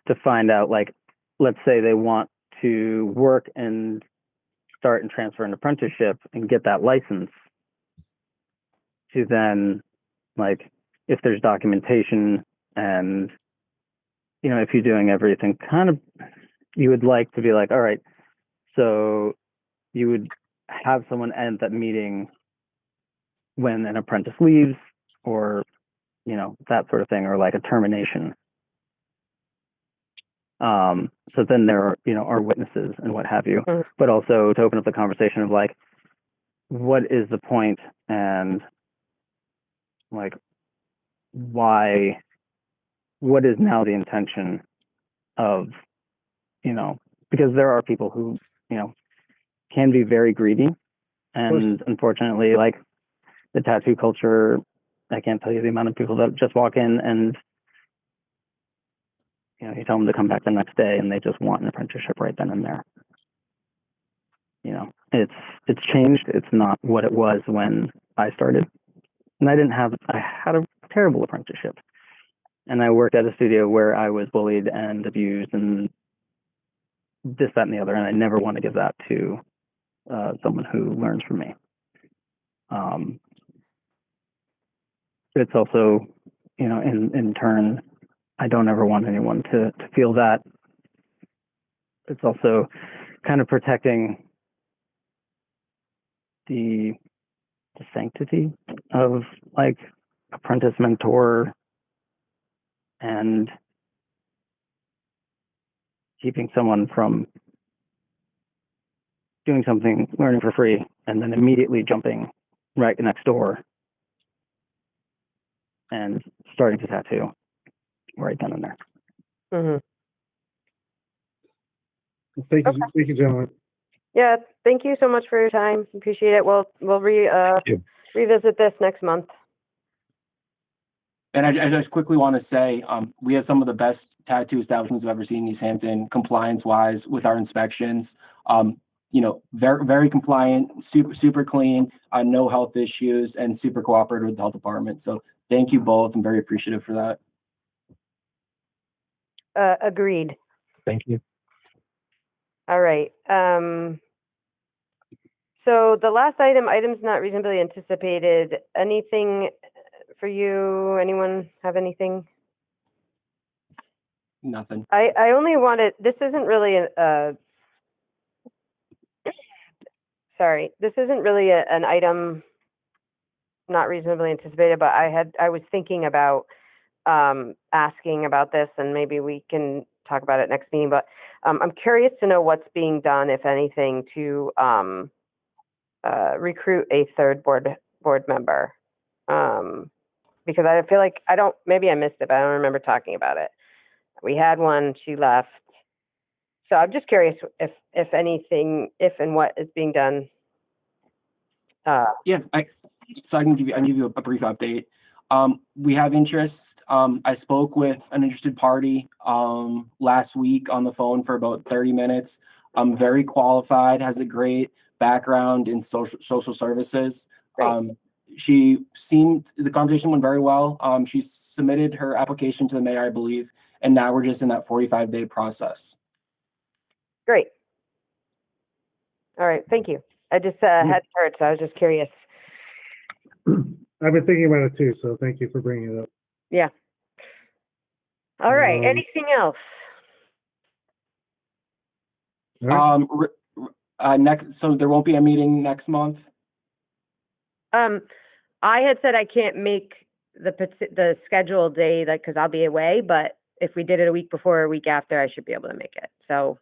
to find out, like, let's say they want to work and start and transfer an apprenticeship and get that license, to then, like, if there's documentation and, if you're doing everything kind of, you would like to be like, all right, so you would have someone end that meeting when an apprentice leaves, or that sort of thing, or like a termination. So then there are, are witnesses and what have you, Mhm. but also to open up the conversation of like, what is the point, and like, why, what is now the intention of, because there are people who, can be very greedy. And unfortunately, like the tattoo culture, I can't tell you the amount of people that just walk in and, you tell them to come back the next day and they just want an apprenticeship right then and there. It's changed. It's not what it was when I started. And I had a terrible apprenticeship. And I worked at a studio where I was bullied and abused and this, that, and the other. And I never want to give that to someone who learns from me. It's also, in turn, I don't ever want anyone to feel that. It's also kind of protecting the sanctity of like apprentice mentor, and keeping someone from doing something, learning for free, and then immediately jumping right next door and starting to tattoo right then and there. Mhm. Thank you, Okay. thank you, gentlemen. Yeah, thank you so much for your time. Appreciate it. We'll you. revisit this next month. And I just quickly want to say, we have some of the best tattoo establishments I've ever seen in Easthampton, compliance-wise with our inspections. Very, very compliant, super clean, no health issues, and super cooperative with the health department. So thank you both. I'm very appreciative for that. Agreed. Thank you. All right. So the last items not reasonably anticipated. Anything for you? Anyone have anything? Nothing. I only wanted, this isn't really this isn't really an item not reasonably anticipated, but I was thinking about asking about this, and maybe we can talk about it next meeting, but I'm curious to know what's being done, if anything, to recruit a third board member. Because I feel like maybe I missed it, but I don't remember talking about it. We had one, she left. So I'm just curious if anything, if and what is being done. Yeah, I can give you a brief update. We have interest. I spoke with an interested party last week on the phone for about 30 minutes. Very qualified, has a great background in social services. Great. The conversation went very well. She submitted her application to the mayor, I believe, and now we're just in that 45-day process. Great. All right, thank you. I just hadn't heard, so I was just curious. I've been thinking about it too, so thank you for bringing it up. Yeah. All right, anything else? All right. So there won't be a meeting next month. I had said I can't make the scheduled day, like, because I'll be away, but if we did it a week before or a week after, I should be able to make it. So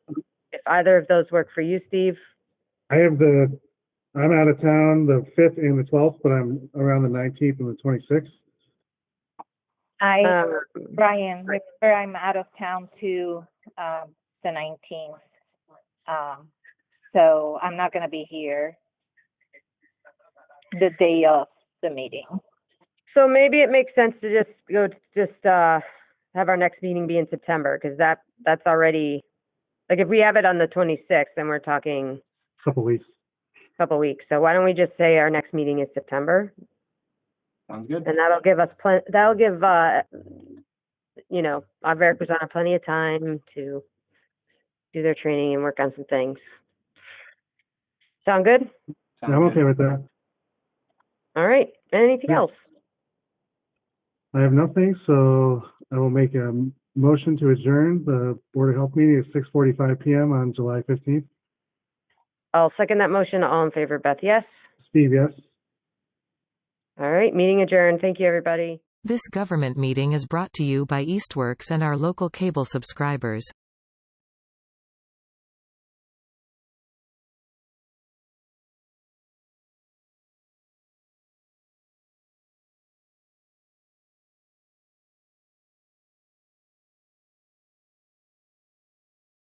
if either of those work for you, Steve. I'm out of town the 5th and the 12th, but I'm around the 19th and the 26th. Brian, remember I'm out of town too, the 19th. So I'm not gonna be here the day of the meeting. So maybe it makes sense to just have our next meeting be in September, because that's already, like, if we have it on the 26th, then we're talking Couple weeks. couple weeks. So why don't we just say our next meeting is September? Sounds good. And that'll give us that'll give our Veric Presenter plenty of time to do their training and work on some things. Sound good? Sounds I'm good. okay with that. All right. Anything Yeah. else? I have nothing, so I will make a motion to adjourn. The Board of Health meeting is 6:45 PM on July 15th. I'll second that motion. All in favor, Beth, yes? Steve, yes? All right, meeting adjourned. Thank you, everybody. This government meeting is brought to you by Eastworks and our local cable subscribers.